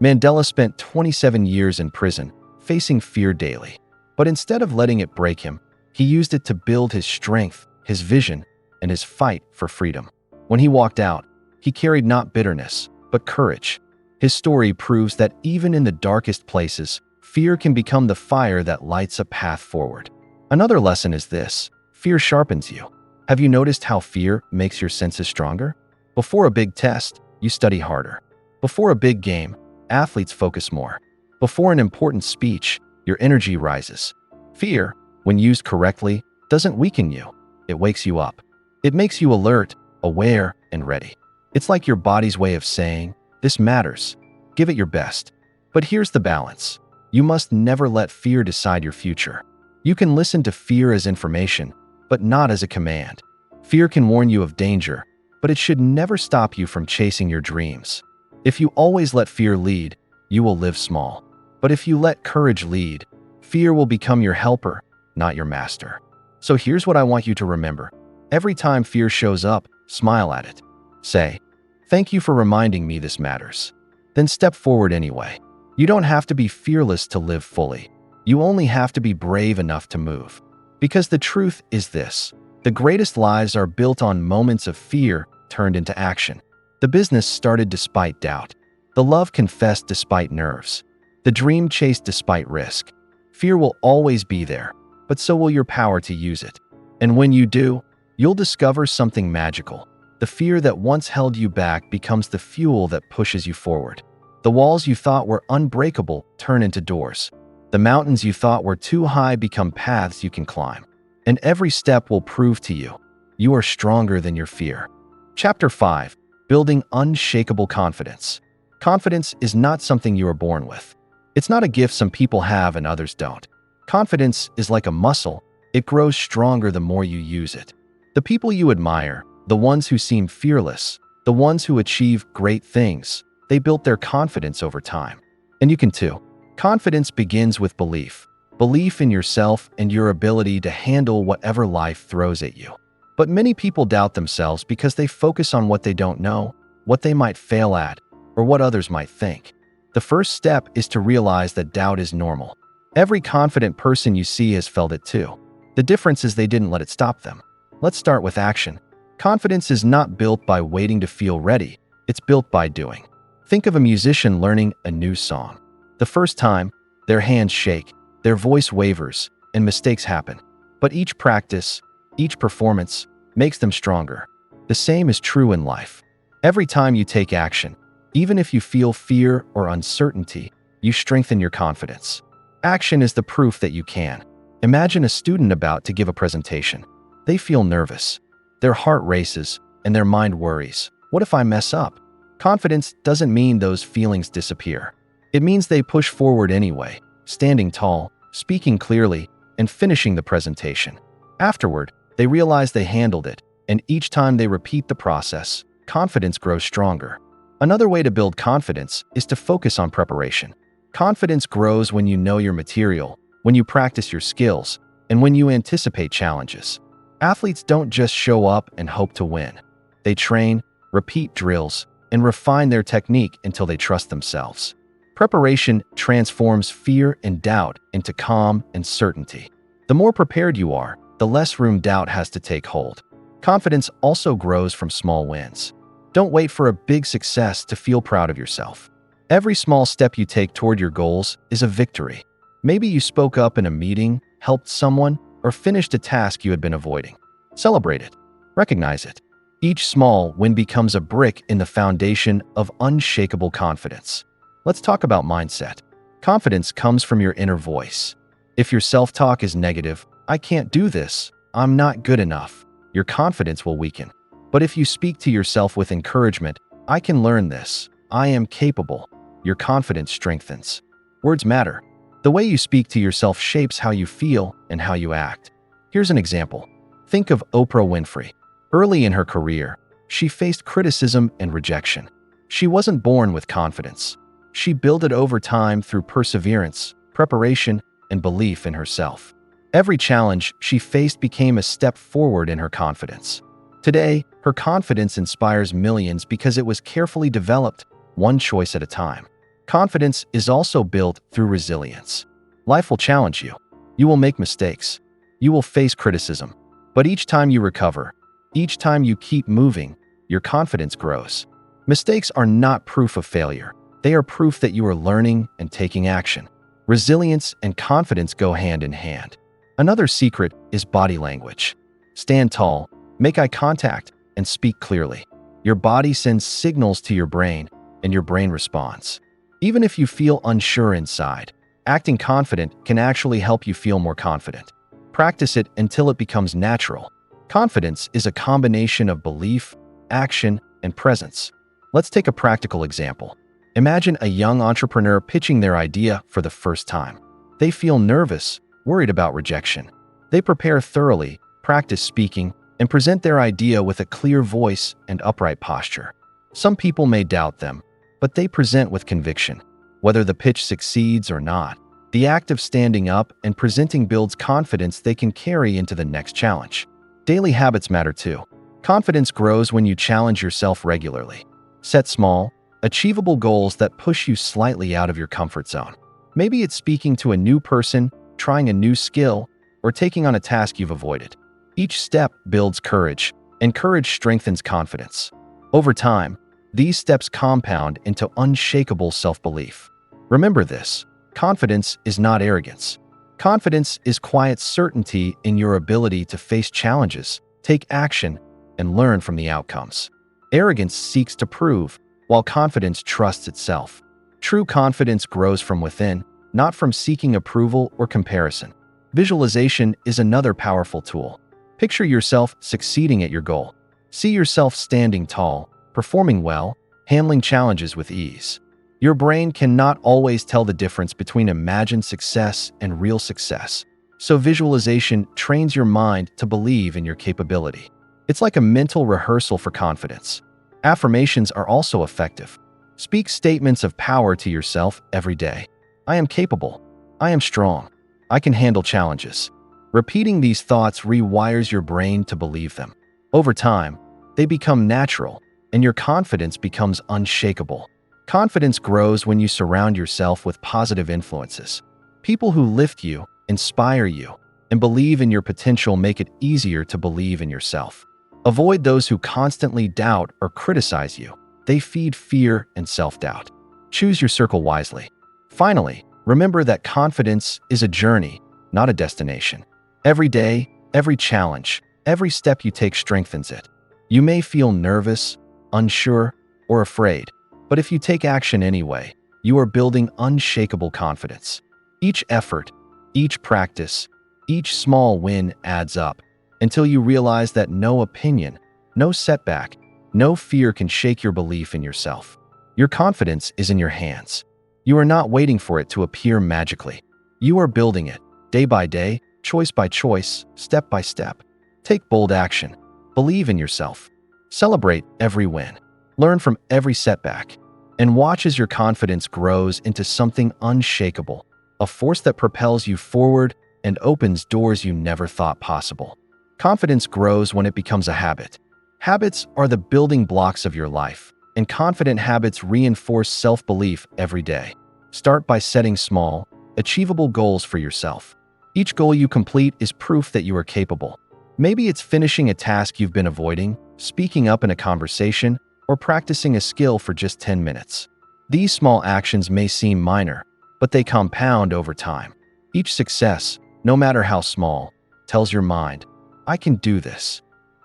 Mandela spent 27 years in prison, facing fear daily. But instead of letting it break him, he used it to build his strength, his vision, and his fight for freedom. When he walked out, he carried not bitterness, but courage. His story proves that even in the darkest places, fear can become the fire that lights a path forward. Another lesson is this: fear sharpens you. Have you noticed how fear makes your senses stronger? Before a big test, you study harder. Before a big game, athletes focus more. Before an important speech, your energy rises. Fear, when used correctly, doesn't weaken you. It wakes you up. It makes you alert, aware, and ready. It's like your body's way of saying, "This matters. Give it your best." But here's the balance. You must never let fear decide your future. You can listen to fear as information, but not as a command. Fear can warn you of danger, but it should never stop you from chasing your dreams. If you always let fear lead, you will live small. But if you let courage lead, fear will become your helper, not your master. So here's what I want you to remember. Every time fear shows up, smile at it. Say, "Thank you for reminding me this matters." Then step forward anyway. You don't have to be fearless to live fully. You only have to be brave enough to move. Because the truth is this: the greatest lives are built on moments of fear turned into action. The business started despite doubt. The love confessed despite nerves. The dream chased despite risk. Fear will always be there, but so will your power to use it. And when you do, you'll discover something magical. The fear that once held you back becomes the fuel that pushes you forward. The walls you thought were unbreakable turn into doors. The mountains you thought were too high become paths you can climb. And every step will prove to you, you are stronger than your fear. Chapter 5. Building Unshakable Confidence. Confidence is not something you are born with. It's not a gift some people have and others don't. Confidence is like a muscle. It grows stronger the more you use it. The people you admire, the ones who seem fearless, the ones who achieve great things, they built their confidence over time. And you can too. Confidence begins with belief. Belief in yourself and your ability to handle whatever life throws at you. But many people doubt themselves because they focus on what they don't know, what they might fail at, or what others might think. The first step is to realize that doubt is normal. Every confident person you see has felt it too. The difference is they didn't let it stop them. Let's start with action. Confidence is not built by waiting to feel ready. It's built by doing. Think of a musician learning a new song. The first time, their hands shake, their voice wavers, and mistakes happen. But each practice, each performance, makes them stronger. The same is true in life. Every time you take action, even if you feel fear or uncertainty, you strengthen your confidence. Action is the proof that you can. Imagine a student about to give a presentation. They feel nervous. Their heart races, and their mind worries. What if I mess up? Confidence doesn't mean those feelings disappear. It means they push forward anyway, standing tall, speaking clearly, and finishing the presentation. Afterward, they realize they handled it, and each time they repeat the process, confidence grows stronger. Another way to build confidence is to focus on preparation. Confidence grows when you know your material, when you practice your skills, and when you anticipate challenges. Athletes don't just show up and hope to win. They train, repeat drills, and refine their technique until they trust themselves. Preparation transforms fear and doubt into calm and certainty. The more prepared you are, the less room doubt has to take hold. Confidence also grows from small wins. Don't wait for a big success to feel proud of yourself. Every small step you take toward your goals is a victory. Maybe you spoke up in a meeting, helped someone, or finished a task you had been avoiding. Celebrate it. Recognize it. Each small win becomes a brick in the foundation of unshakable confidence. Let's talk about mindset. Confidence comes from your inner voice. If your self-talk is negative, "I can't do this," "I'm not good enough," your confidence will weaken. But if you speak to yourself with encouragement, "I can learn this," "I am capable," your confidence strengthens. Words matter. The way you speak to yourself shapes how you feel and how you act. Here's an example. Think of Oprah Winfrey. Early in her career, she faced criticism and rejection. She wasn't born with confidence. She built it over time through perseverance, preparation, and belief in herself. Every challenge she faced became a step forward in her confidence. Today, her confidence inspires millions because it was carefully developed, one choice at a time. Confidence is also built through resilience. Life will challenge you. You will make mistakes. You will face criticism. But each time you recover, each time you keep moving, your confidence grows. Mistakes are not proof of failure. They are proof that you are learning and taking action. Resilience and confidence go hand in hand. Another secret is body language. Stand tall, make eye contact, and speak clearly. Your body sends signals to your brain, and your brain responds. Even if you feel unsure inside, acting confident can actually help you feel more confident. Practice it until it becomes natural. Confidence is a combination of belief, action, and presence. Let's take a practical example. Imagine a young entrepreneur pitching their idea for the first time. They feel nervous, worried about rejection. They prepare thoroughly, practice speaking, and present their idea with a clear voice and upright posture. Some people may doubt them, but they present with conviction. Whether the pitch succeeds or not, the act of standing up and presenting builds confidence they can carry into the next challenge. Daily habits matter too. Confidence grows when you challenge yourself regularly. Set small, achievable goals that push you slightly out of your comfort zone. Maybe it's speaking to a new person, trying a new skill, or taking on a task you've avoided. Each step builds courage, and courage strengthens confidence. Over time, these steps compound into unshakable self-belief. Remember this: confidence is not arrogance. Confidence is quiet certainty in your ability to face challenges, take action, and learn from the outcomes. Arrogance seeks to prove, while confidence trusts itself. True confidence grows from within, not from seeking approval or comparison. Visualization is another powerful tool. Picture yourself succeeding at your goal. See yourself standing tall, performing well, handling challenges with ease. Your brain cannot always tell the difference between imagined success and real success. So visualization trains your mind to believe in your capability. It's like a mental rehearsal for confidence. Affirmations are also effective. Speak statements of power to yourself every day. I am capable. I am strong. I can handle challenges. Repeating these thoughts rewires your brain to believe them. Over time, they become natural, and your confidence becomes unshakable. Confidence grows when you surround yourself with positive influences. People who lift you, inspire you, and believe in your potential make it easier to believe in yourself. Avoid those who constantly doubt or criticize you. They feed fear and self-doubt. Choose your circle wisely. Finally, remember that confidence is a journey, not a destination. Every day, every challenge, every step you take strengthens it. You may feel nervous, unsure, or afraid, but if you take action anyway, you are building unshakable confidence. Each effort, each practice, each small win adds up until you realize that no opinion, no setback, no fear can shake your belief in yourself. Your confidence is in your hands. You are not waiting for it to appear magically. You are building it, day by day, choice by choice, step by step. Take bold action. Believe in yourself. Celebrate every win. Learn from every setback. And watch as your confidence grows into something unshakable, a force that propels you forward and opens doors you never thought possible. Confidence grows when it becomes a habit. Habits are the building blocks of your life, and confident habits reinforce self-belief every day. Start by setting small, achievable goals for yourself. Each goal you complete is proof that you are capable. Maybe it's finishing a task you've been avoiding, speaking up in a conversation, or practicing a skill for just 10 minutes. These small actions may seem minor, but they compound over time. Each success, no matter how small, tells your mind, "I can do this."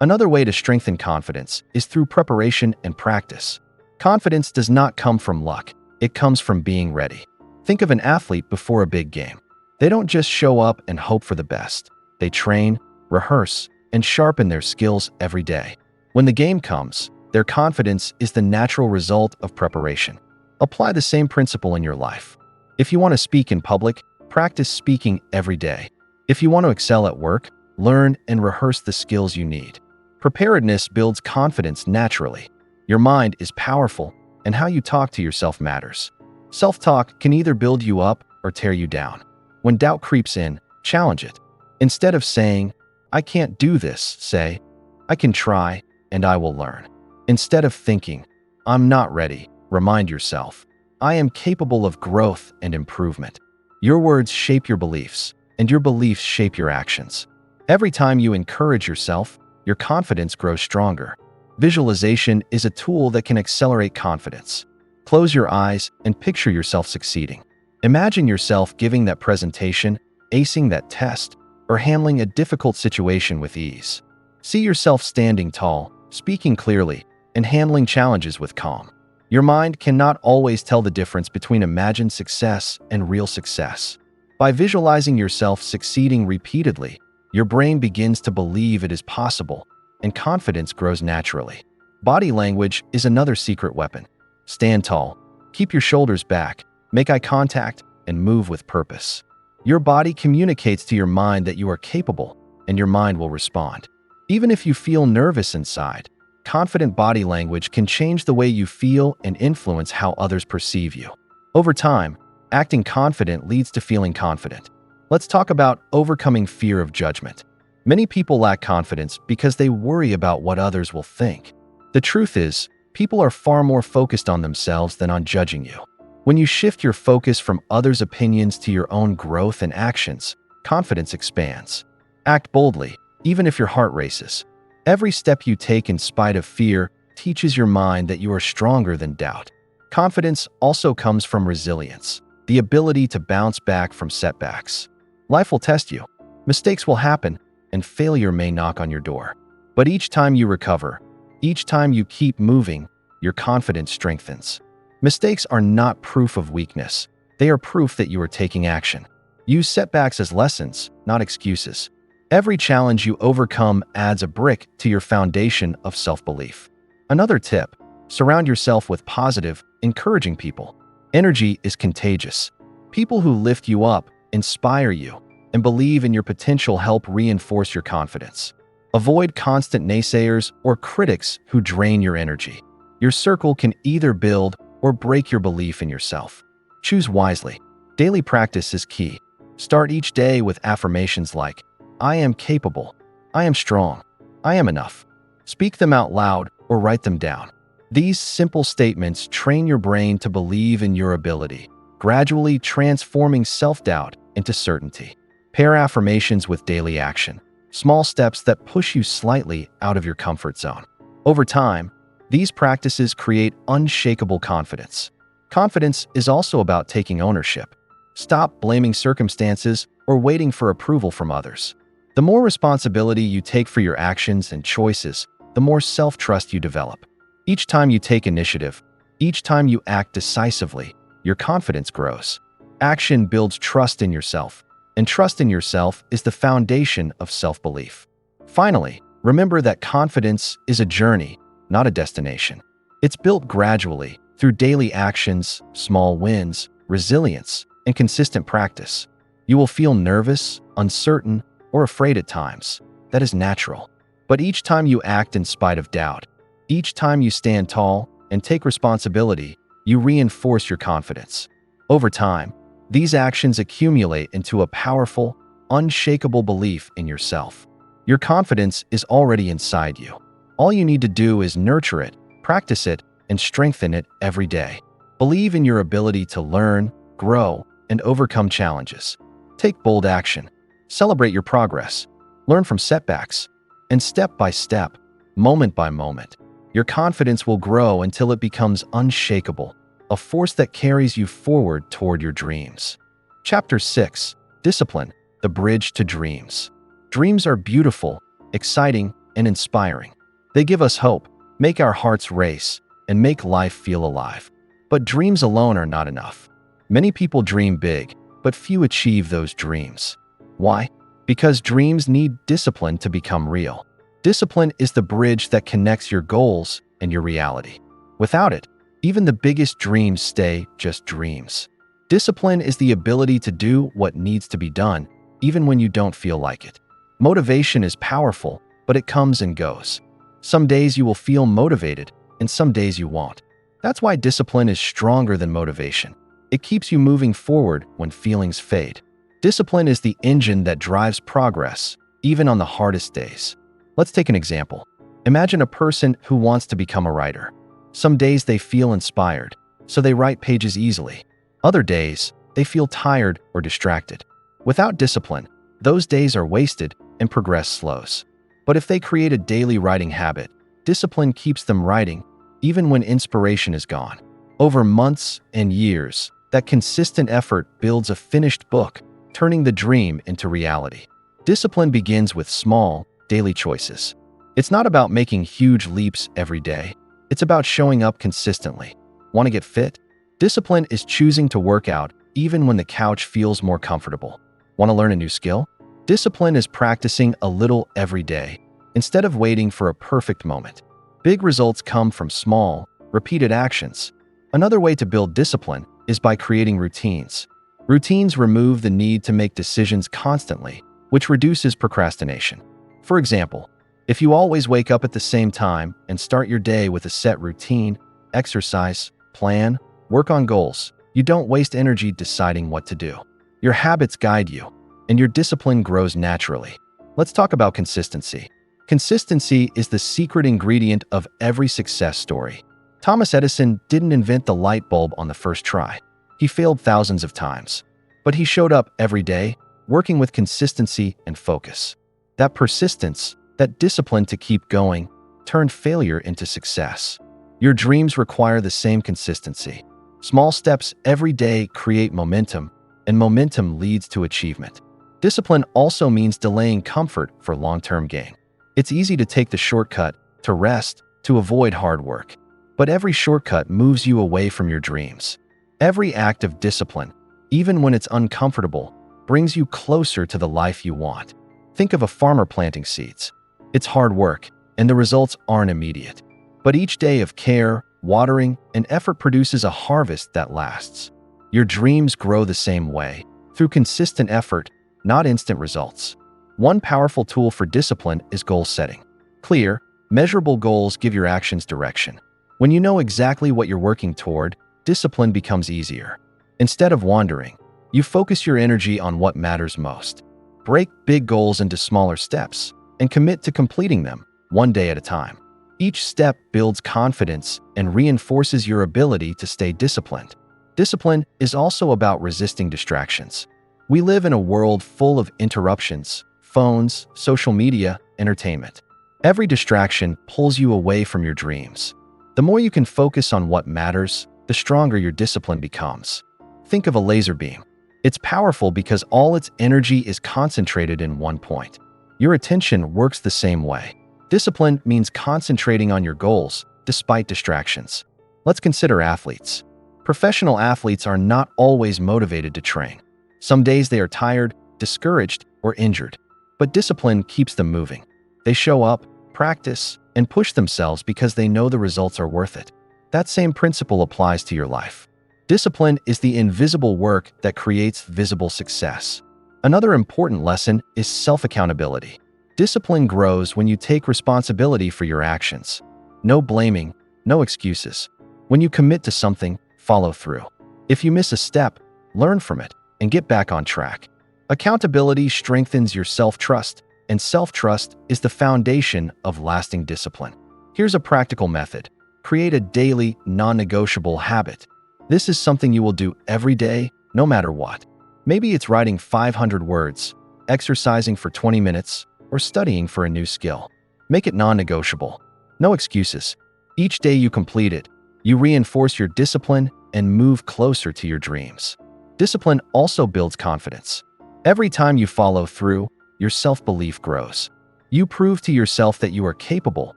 Another way to strengthen confidence is through preparation and practice. Confidence does not come from luck, it comes from being ready. Think of an athlete before a big game. They don't just show up and hope for the best. They train, rehearse, and sharpen their skills every day. When the game comes, their confidence is the natural result of preparation. Apply the same principle in your life. If you want to speak in public, practice speaking every day. If you want to excel at work, learn and rehearse the skills you need. Preparedness builds confidence naturally. Your mind is powerful, and how you talk to yourself matters. Self-talk can either build you up or tear you down. When doubt creeps in, challenge it. Instead of saying, "I can't do this," say, "I can try, and I will learn." Instead of thinking, "I'm not ready," remind yourself, "I am capable of growth and improvement." Your words shape your beliefs, and your beliefs shape your actions. Every time you encourage yourself, your confidence grows stronger. Visualization is a tool that can accelerate confidence. Close your eyes and picture yourself succeeding. Imagine yourself giving that presentation, acing that test, or handling a difficult situation with ease. See yourself standing tall, speaking clearly, and handling challenges with calm. Your mind cannot always tell the difference between imagined success and real success. By visualizing yourself succeeding repeatedly, your brain begins to believe it is possible, and confidence grows naturally. Body language is another secret weapon. Stand tall, keep your shoulders back, make eye contact, and move with purpose. Your body communicates to your mind that you are capable, and your mind will respond. Even if you feel nervous inside, confident body language can change the way you feel and influence how others perceive you. Over time, acting confident leads to feeling confident. Let's talk about overcoming fear of judgment. Many people lack confidence because they worry about what others will think. The truth is, people are far more focused on themselves than on judging you. When you shift your focus from others' opinions to your own growth and actions, confidence expands. Act boldly, even if your heart races. Every step you take in spite of fear teaches your mind that you are stronger than doubt. Confidence also comes from resilience, the ability to bounce back from setbacks. Life will test you. Mistakes will happen, and failure may knock on your door. But each time you recover, each time you keep moving, your confidence strengthens. Mistakes are not proof of weakness. They are proof that you are taking action. Use setbacks as lessons, not excuses. Every challenge you overcome adds a brick to your foundation of self-belief. Another tip: surround yourself with positive, encouraging people. Energy is contagious. People who lift you up, inspire you, and believe in your potential help reinforce your confidence. Avoid constant naysayers or critics who drain your energy. Your circle can either build or break your belief in yourself. Choose wisely. Daily practice is key. Start each day with affirmations like, "I am capable," "I am strong," "I am enough." Speak them out loud or write them down. These simple statements train your brain to believe in your ability, gradually transforming self-doubt into certainty. Pair affirmations with daily action, small steps that push you slightly out of your comfort zone. Over time, these practices create unshakable confidence. Confidence is also about taking ownership. Stop blaming circumstances or waiting for approval from others. The more responsibility you take for your actions and choices, the more self-trust you develop. Each time you take initiative, each time you act decisively, your confidence grows. Action builds trust in yourself, and trust in yourself is the foundation of self-belief. Finally, remember that confidence is a journey, not a destination. It's built gradually through daily actions, small wins, resilience, and consistent practice. You will feel nervous, uncertain, or afraid at times. That is natural. But each time you act in spite of doubt, each time you stand tall and take responsibility, you reinforce your confidence. Over time, these actions accumulate into a powerful, unshakable belief in yourself. Your confidence is already inside you. All you need to do is nurture it, practice it, and strengthen it every day. Believe in your ability to learn, grow, and overcome challenges. Take bold action. Celebrate your progress. Learn from setbacks. And step by step, moment by moment, your confidence will grow until it becomes unshakable, a force that carries you forward toward your dreams. Chapter 6. Discipline, the bridge to dreams. Dreams are beautiful, exciting, and inspiring. They give us hope, make our hearts race, and make life feel alive. But dreams alone are not enough. Many people dream big, but few achieve those dreams. Why? Because dreams need discipline to become real. Discipline is the bridge that connects your goals and your reality. Without it, even the biggest dreams stay just dreams. Discipline is the ability to do what needs to be done, even when you don't feel like it. Motivation is powerful, but it comes and goes. Some days you will feel motivated, and some days you won't. That's why discipline is stronger than motivation. It keeps you moving forward when feelings fade. Discipline is the engine that drives progress, even on the hardest days. Let's take an example. Imagine a person who wants to become a writer. Some days they feel inspired, so they write pages easily. Other days, they feel tired or distracted. Without discipline, those days are wasted and progress slows. But if they create a daily writing habit, discipline keeps them writing, even when inspiration is gone. Over months and years, that consistent effort builds a finished book, turning the dream into reality. Discipline begins with small, daily choices. It's not about making huge leaps every day. It's about showing up consistently. Want to get fit? Discipline is choosing to work out even when the couch feels more comfortable. Want to learn a new skill? Discipline is practicing a little every day, instead of waiting for a perfect moment. Big results come from small, repeated actions. Another way to build discipline is by creating routines. Routines remove the need to make decisions constantly, which reduces procrastination. For example, if you always wake up at the same time and start your day with a set routine, exercise, plan, work on goals, you don't waste energy deciding what to do. Your habits guide you, and your discipline grows naturally. Let's talk about consistency. Consistency is the secret ingredient of every success story. Thomas Edison didn't invent the light bulb on the first try. He failed thousands of times, but he showed up every day, working with consistency and focus. That persistence, that discipline to keep going, turned failure into success. Your dreams require the same consistency. Small steps every day create momentum, and momentum leads to achievement. Discipline also means delaying comfort for long-term gain. It's easy to take the shortcut, to rest, to avoid hard work. But every shortcut moves you away from your dreams. Every act of discipline, even when it's uncomfortable, brings you closer to the life you want. Think of a farmer planting seeds. It's hard work, and the results aren't immediate. But each day of care, watering, and effort produces a harvest that lasts. Your dreams grow the same way, through consistent effort, not instant results. One powerful tool for discipline is goal setting. Clear, measurable goals give your actions direction. When you know exactly what you're working toward, discipline becomes easier. Instead of wandering, you focus your energy on what matters most. Break big goals into smaller steps and commit to completing them, one day at a time. Each step builds confidence and reinforces your ability to stay disciplined. Discipline is also about resisting distractions. We live in a world full of interruptions, phones, social media, entertainment. Every distraction pulls you away from your dreams. The more you can focus on what matters, the stronger your discipline becomes. Think of a laser beam. It's powerful because all its energy is concentrated in one point. Your attention works the same way. Discipline means concentrating on your goals, despite distractions. Let's consider athletes. Professional athletes are not always motivated to train. Some days they are tired, discouraged, or injured. But discipline keeps them moving. They show up, practice, and push themselves because they know the results are worth it. That same principle applies to your life. Discipline is the invisible work that creates visible success. Another important lesson is self-accountability. Discipline grows when you take responsibility for your actions. No blaming, no excuses. When you commit to something, follow through. If you miss a step, learn from it and get back on track. Accountability strengthens your self-trust, and self-trust is the foundation of lasting discipline. Here's a practical method. Create a daily, non-negotiable habit. This is something you will do every day, no matter what. Maybe it's writing 500 words, exercising for 20 minutes, or studying for a new skill. Make it non-negotiable. No excuses. Each day you complete it, you reinforce your discipline and move closer to your dreams. Discipline also builds confidence. Every time you follow through, your self-belief grows. You prove to yourself that you are capable,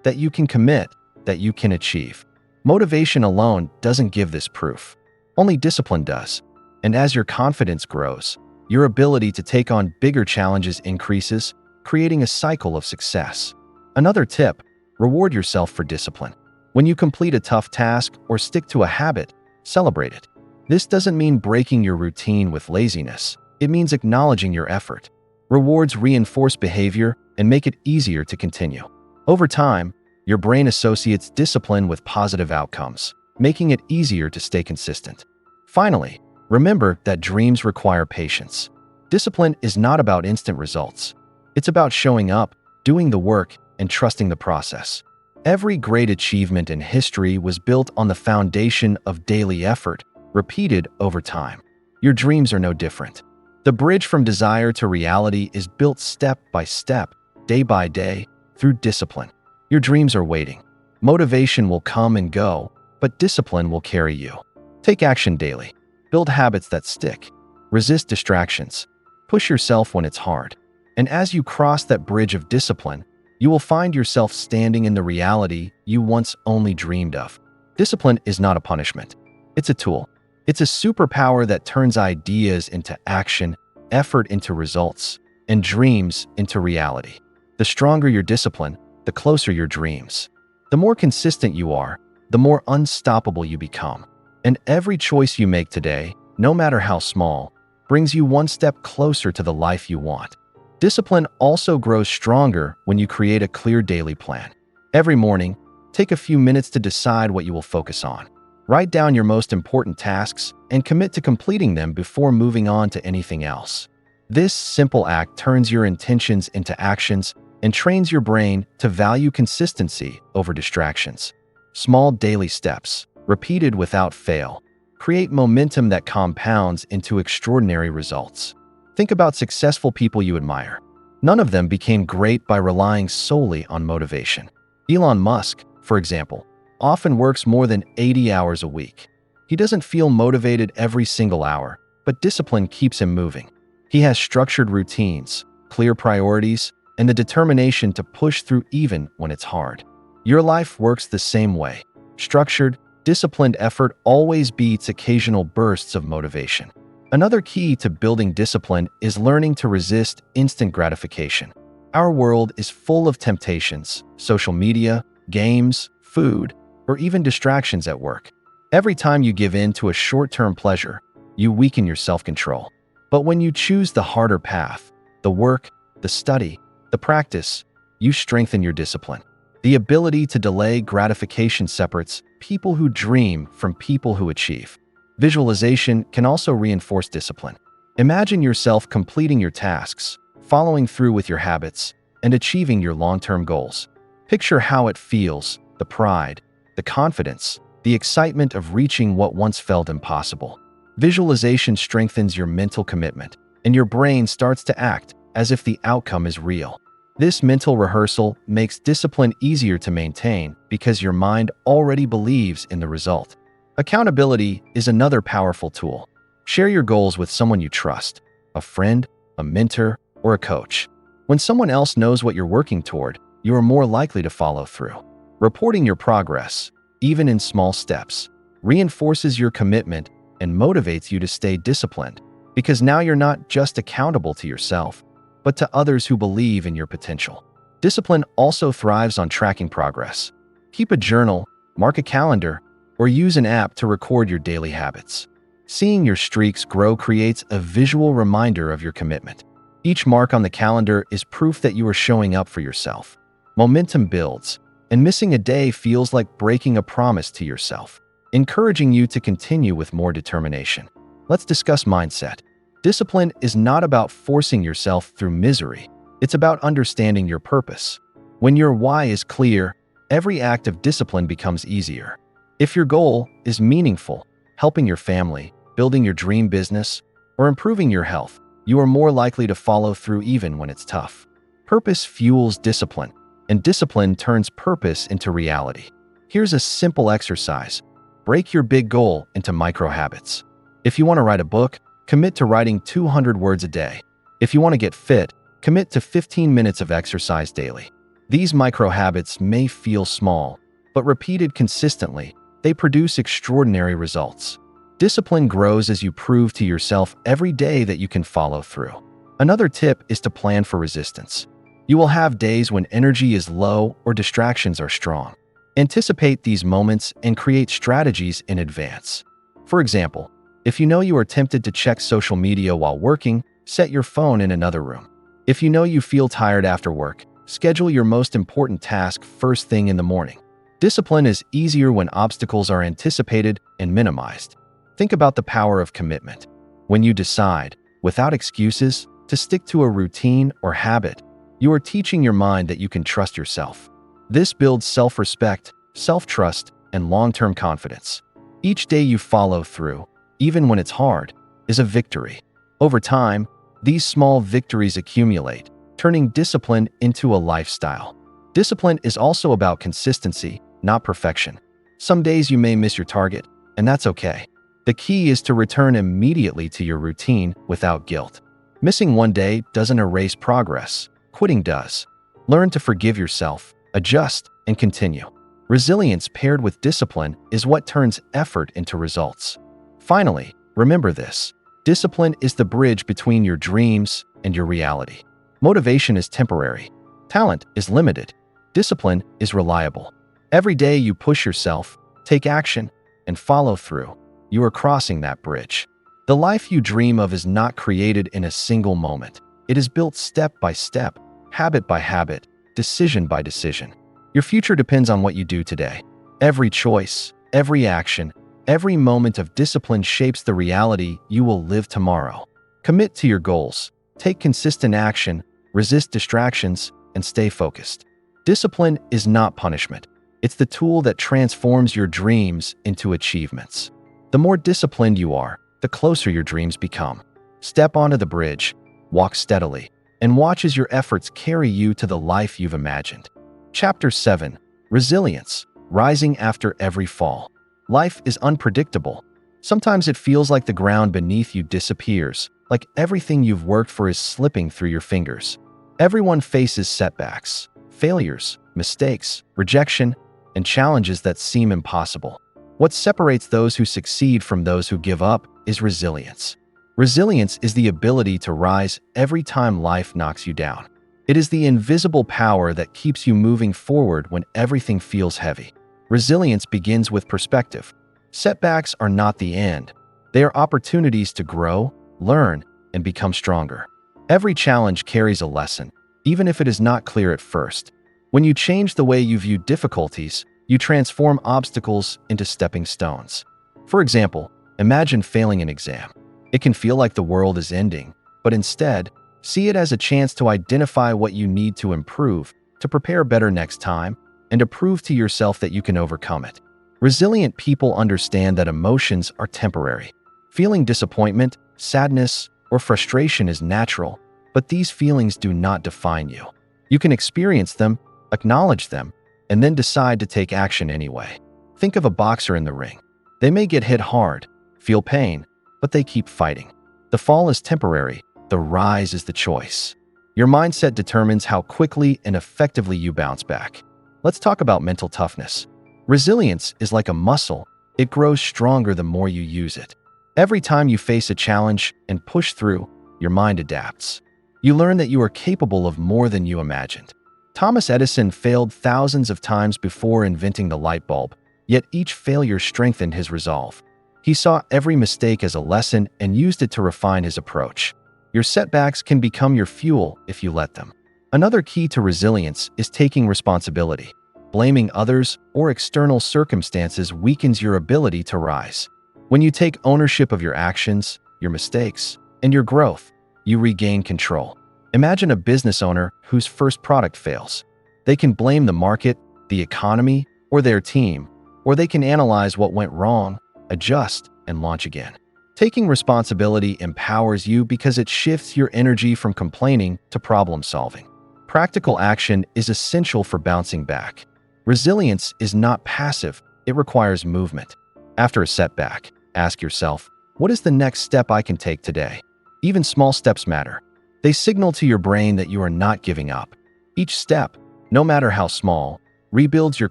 that you can commit, that you can achieve. Motivation alone doesn't give this proof. Only discipline does. And as your confidence grows, your ability to take on bigger challenges increases, creating a cycle of success. Another tip: reward yourself for discipline. When you complete a tough task or stick to a habit, celebrate it. This doesn't mean breaking your routine with laziness. It means acknowledging your effort. Rewards reinforce behavior and make it easier to continue. Over time, your brain associates discipline with positive outcomes, making it easier to stay consistent. Finally, remember that dreams require patience. Discipline is not about instant results. It's about showing up, doing the work, and trusting the process. Every great achievement in history was built on the foundation of daily effort, repeated over time. Your dreams are no different. The bridge from desire to reality is built step by step, day by day, through discipline. Your dreams are waiting. Motivation will come and go, but discipline will carry you. Take action daily. Build habits that stick. Resist distractions. Push yourself when it's hard. And as you cross that bridge of discipline, you will find yourself standing in the reality you once only dreamed of. Discipline is not a punishment. It's a tool. It's a superpower that turns ideas into action, effort into results, and dreams into reality. The stronger your discipline, the closer your dreams. The more consistent you are, the more unstoppable you become. And every choice you make today, no matter how small, brings you one step closer to the life you want. Discipline also grows stronger when you create a clear daily plan. Every morning, take a few minutes to decide what you will focus on. Write down your most important tasks and commit to completing them before moving on to anything else. This simple act turns your intentions into actions and trains your brain to value consistency over distractions. Small daily steps, repeated without fail, create momentum that compounds into extraordinary results. Think about successful people you admire. None of them became great by relying solely on motivation. Elon Musk, for example, often works more than 80 hours a week. He doesn't feel motivated every single hour, but discipline keeps him moving. He has structured routines, clear priorities, and the determination to push through even when it's hard. Your life works the same way. Structured, disciplined effort always beats occasional bursts of motivation. Another key to building discipline is learning to resist instant gratification. Our world is full of temptations: social media, games, food, or even distractions at work. Every time you give in to a short-term pleasure, you weaken your self-control. But when you choose the harder path, the work, the study, the practice, you strengthen your discipline. The ability to delay gratification separates people who dream from people who achieve. Visualization can also reinforce discipline. Imagine yourself completing your tasks, following through with your habits, and achieving your long-term goals. Picture how it feels: the pride, the confidence, the excitement of reaching what once felt impossible. Visualization strengthens your mental commitment, and your brain starts to act as if the outcome is real. This mental rehearsal makes discipline easier to maintain because your mind already believes in the result. Accountability is another powerful tool. Share your goals with someone you trust: a friend, a mentor, or a coach. When someone else knows what you're working toward, you are more likely to follow through. Reporting your progress, even in small steps, reinforces your commitment and motivates you to stay disciplined, because now you're not just accountable to yourself, but to others who believe in your potential. Discipline also thrives on tracking progress. Keep a journal, mark a calendar, or use an app to record your daily habits. Seeing your streaks grow creates a visual reminder of your commitment. Each mark on the calendar is proof that you are showing up for yourself. Momentum builds, and missing a day feels like breaking a promise to yourself, encouraging you to continue with more determination. Let's discuss mindset. Discipline is not about forcing yourself through misery. It's about understanding your purpose. When your why is clear, every act of discipline becomes easier. If your goal is meaningful, helping your family, building your dream business, or improving your health, you are more likely to follow through even when it's tough. Purpose fuels discipline, and discipline turns purpose into reality. Here's a simple exercise. Break your big goal into micro habits. If you want to write a book, commit to writing 200 words a day. If you want to get fit, commit to 15 minutes of exercise daily. These micro habits may feel small, but repeated consistently, they produce extraordinary results. Discipline grows as you prove to yourself every day that you can follow through. Another tip is to plan for resistance. You will have days when energy is low or distractions are strong. Anticipate these moments and create strategies in advance. For example, if you know you are tempted to check social media while working, set your phone in another room. If you know you feel tired after work, schedule your most important task first thing in the morning. Discipline is easier when obstacles are anticipated and minimized. Think about the power of commitment. When you decide, without excuses, to stick to a routine or habit, you are teaching your mind that you can trust yourself. This builds self-respect, self-trust, and long-term confidence. Each day you follow through, even when it's hard, is a victory. Over time, these small victories accumulate, turning discipline into a lifestyle. Discipline is also about consistency, not perfection. Some days you may miss your target, and that's okay. The key is to return immediately to your routine without guilt. Missing one day doesn't erase progress. Quitting does. Learn to forgive yourself, adjust, and continue. Resilience paired with discipline is what turns effort into results. Finally, remember this. Discipline is the bridge between your dreams and your reality. Motivation is temporary. Talent is limited. Discipline is reliable. Every day you push yourself, take action, and follow through, you are crossing that bridge. The life you dream of is not created in a single moment. It is built step by step, habit by habit, decision by decision. Your future depends on what you do today. Every choice, every action, every moment of discipline shapes the reality you will live tomorrow. Commit to your goals, take consistent action, resist distractions, and stay focused. Discipline is not punishment. It's the tool that transforms your dreams into achievements. The more disciplined you are, the closer your dreams become. Step onto the bridge, walk steadily, and watch as your efforts carry you to the life you've imagined. Chapter 7. Resilience. Rising after every fall. Life is unpredictable. Sometimes it feels like the ground beneath you disappears, like everything you've worked for is slipping through your fingers. Everyone faces setbacks, failures, mistakes, rejection, and challenges that seem impossible. What separates those who succeed from those who give up is resilience. Resilience is the ability to rise every time life knocks you down. It is the invisible power that keeps you moving forward when everything feels heavy. Resilience begins with perspective. Setbacks are not the end. They are opportunities to grow, learn, and become stronger. Every challenge carries a lesson, even if it is not clear at first. When you change the way you view difficulties, you transform obstacles into stepping stones. For example, imagine failing an exam. It can feel like the world is ending, but instead, see it as a chance to identify what you need to improve, to prepare better next time, and to prove to yourself that you can overcome it. Resilient people understand that emotions are temporary. Feeling disappointment, sadness, or frustration is natural, but these feelings do not define you. You can experience them, acknowledge them, and then decide to take action anyway. Think of a boxer in the ring. They may get hit hard, feel pain, but they keep fighting. The fall is temporary, the rise is the choice. Your mindset determines how quickly and effectively you bounce back. Let's talk about mental toughness. Resilience is like a muscle. It grows stronger the more you use it. Every time you face a challenge and push through, your mind adapts. You learn that you are capable of more than you imagined. Thomas Edison failed thousands of times before inventing the light bulb, yet each failure strengthened his resolve. He saw every mistake as a lesson and used it to refine his approach. Your setbacks can become your fuel if you let them. Another key to resilience is taking responsibility. Blaming others or external circumstances weakens your ability to rise. When you take ownership of your actions, your mistakes, and your growth, you regain control. Imagine a business owner whose first product fails. They can blame the market, the economy, or their team, or they can analyze what went wrong, adjust, and launch again. Taking responsibility empowers you because it shifts your energy from complaining to problem solving. Practical action is essential for bouncing back. Resilience is not passive, it requires movement. After a setback, ask yourself, what is the next step I can take today? Even small steps matter. They signal to your brain that you are not giving up. Each step, no matter how small, rebuilds your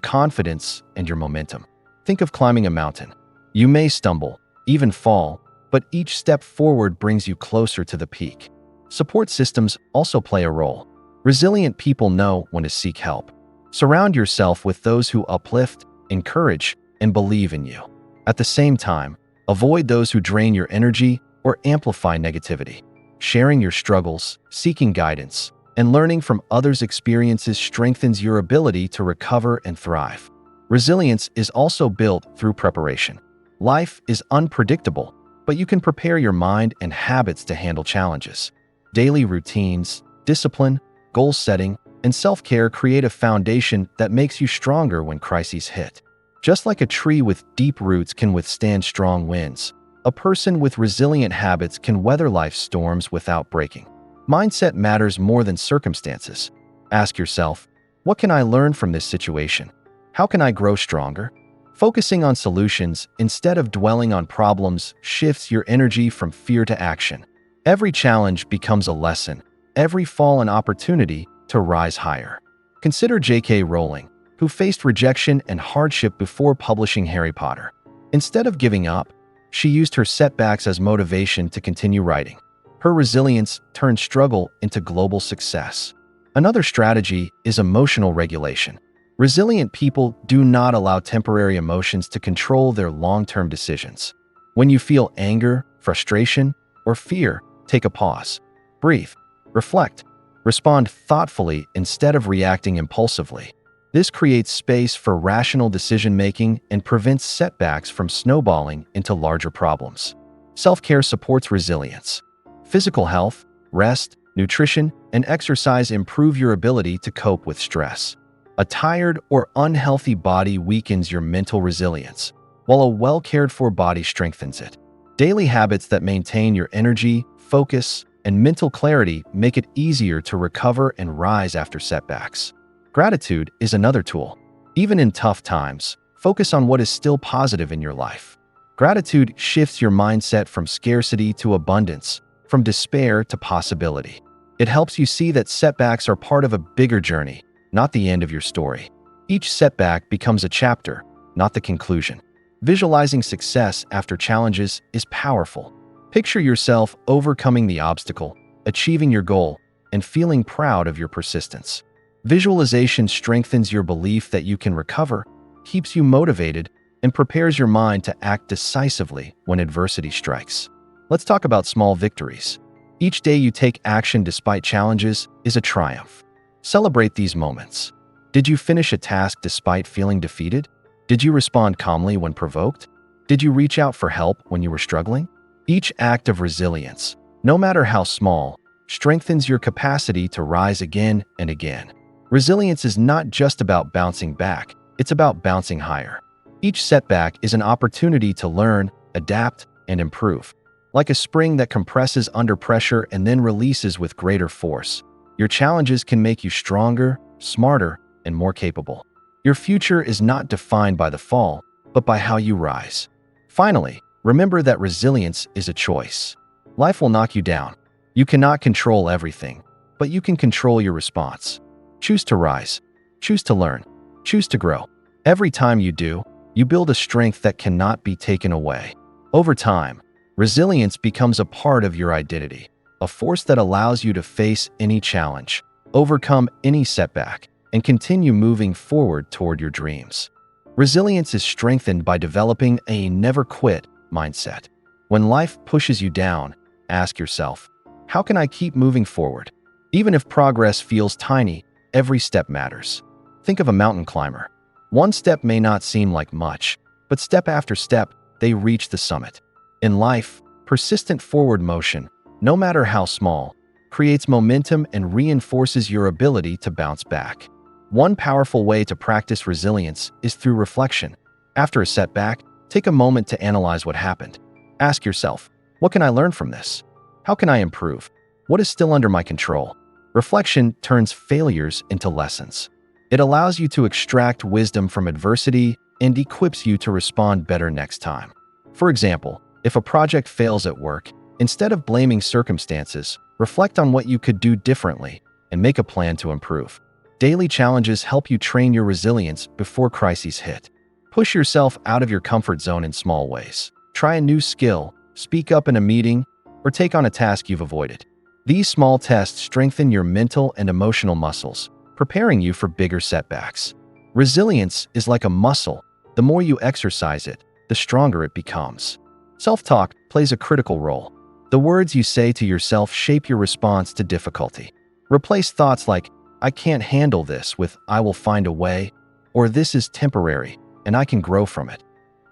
confidence and your momentum. Think of climbing a mountain. You may stumble, even fall, but each step forward brings you closer to the peak. Support systems also play a role. Resilient people know when to seek help. Surround yourself with those who uplift, encourage, and believe in you. At the same time, avoid those who drain your energy or amplify negativity. Sharing your struggles, seeking guidance, and learning from others' experiences strengthens your ability to recover and thrive. Resilience is also built through preparation. Life is unpredictable, but you can prepare your mind and habits to handle challenges. Daily routines, discipline, goal setting, and self-care create a foundation that makes you stronger when crises hit. Just like a tree with deep roots can withstand strong winds, a person with resilient habits can weather life's storms without breaking. Mindset matters more than circumstances. Ask yourself, what can I learn from this situation? How can I grow stronger? Focusing on solutions instead of dwelling on problems shifts your energy from fear to action. Every challenge becomes a lesson, every fall an opportunity to rise higher. Consider J.K. Rowling, who faced rejection and hardship before publishing Harry Potter. Instead of giving up, she used her setbacks as motivation to continue writing. Her resilience turned struggle into global success. Another strategy is emotional regulation. Resilient people do not allow temporary emotions to control their long-term decisions. When you feel anger, frustration, or fear, take a pause. Breathe, reflect, respond thoughtfully instead of reacting impulsively. This creates space for rational decision-making and prevents setbacks from snowballing into larger problems. Self-care supports resilience. Physical health, rest, nutrition, and exercise improve your ability to cope with stress. A tired or unhealthy body weakens your mental resilience, while a well-cared-for body strengthens it. Daily habits that maintain your energy, focus, and mental clarity make it easier to recover and rise after setbacks. Gratitude is another tool. Even in tough times, focus on what is still positive in your life. Gratitude shifts your mindset from scarcity to abundance, from despair to possibility. It helps you see that setbacks are part of a bigger journey, not the end of your story. Each setback becomes a chapter, not the conclusion. Visualizing success after challenges is powerful. Picture yourself overcoming the obstacle, achieving your goal, and feeling proud of your persistence. Visualization strengthens your belief that you can recover, keeps you motivated, and prepares your mind to act decisively when adversity strikes. Let's talk about small victories. Each day you take action despite challenges is a triumph. Celebrate these moments. Did you finish a task despite feeling defeated? Did you respond calmly when provoked? Did you reach out for help when you were struggling? Each act of resilience, no matter how small, strengthens your capacity to rise again and again. Resilience is not just about bouncing back, it's about bouncing higher. Each setback is an opportunity to learn, adapt, and improve. Like a spring that compresses under pressure and then releases with greater force, your challenges can make you stronger, smarter, and more capable. Your future is not defined by the fall, but by how you rise. Finally, remember that resilience is a choice. Life will knock you down. You cannot control everything, but you can control your response. Choose to rise. Choose to learn. Choose to grow. Every time you do, you build a strength that cannot be taken away. Over time, resilience becomes a part of your identity, a force that allows you to face any challenge, overcome any setback, and continue moving forward toward your dreams. Resilience is strengthened by developing a never-quit mindset. When life pushes you down, ask yourself, how can I keep moving forward? Even if progress feels tiny, every step matters. Think of a mountain climber. One step may not seem like much, but step after step, they reach the summit. In life, persistent forward motion, no matter how small, creates momentum and reinforces your ability to bounce back. One powerful way to practice resilience is through reflection. After a setback, take a moment to analyze what happened. Ask yourself, what can I learn from this? How can I improve? What is still under my control? Reflection turns failures into lessons. It allows you to extract wisdom from adversity and equips you to respond better next time. For example, if a project fails at work, instead of blaming circumstances, reflect on what you could do differently and make a plan to improve. Daily challenges help you train your resilience before crises hit. Push yourself out of your comfort zone in small ways. Try a new skill, speak up in a meeting, or take on a task you've avoided. These small tests strengthen your mental and emotional muscles, preparing you for bigger setbacks. Resilience is like a muscle. The more you exercise it, the stronger it becomes. Self-talk plays a critical role. The words you say to yourself shape your response to difficulty. Replace thoughts like, "I can't handle this" with "I will find a way," or "This is temporary, and I can grow from it."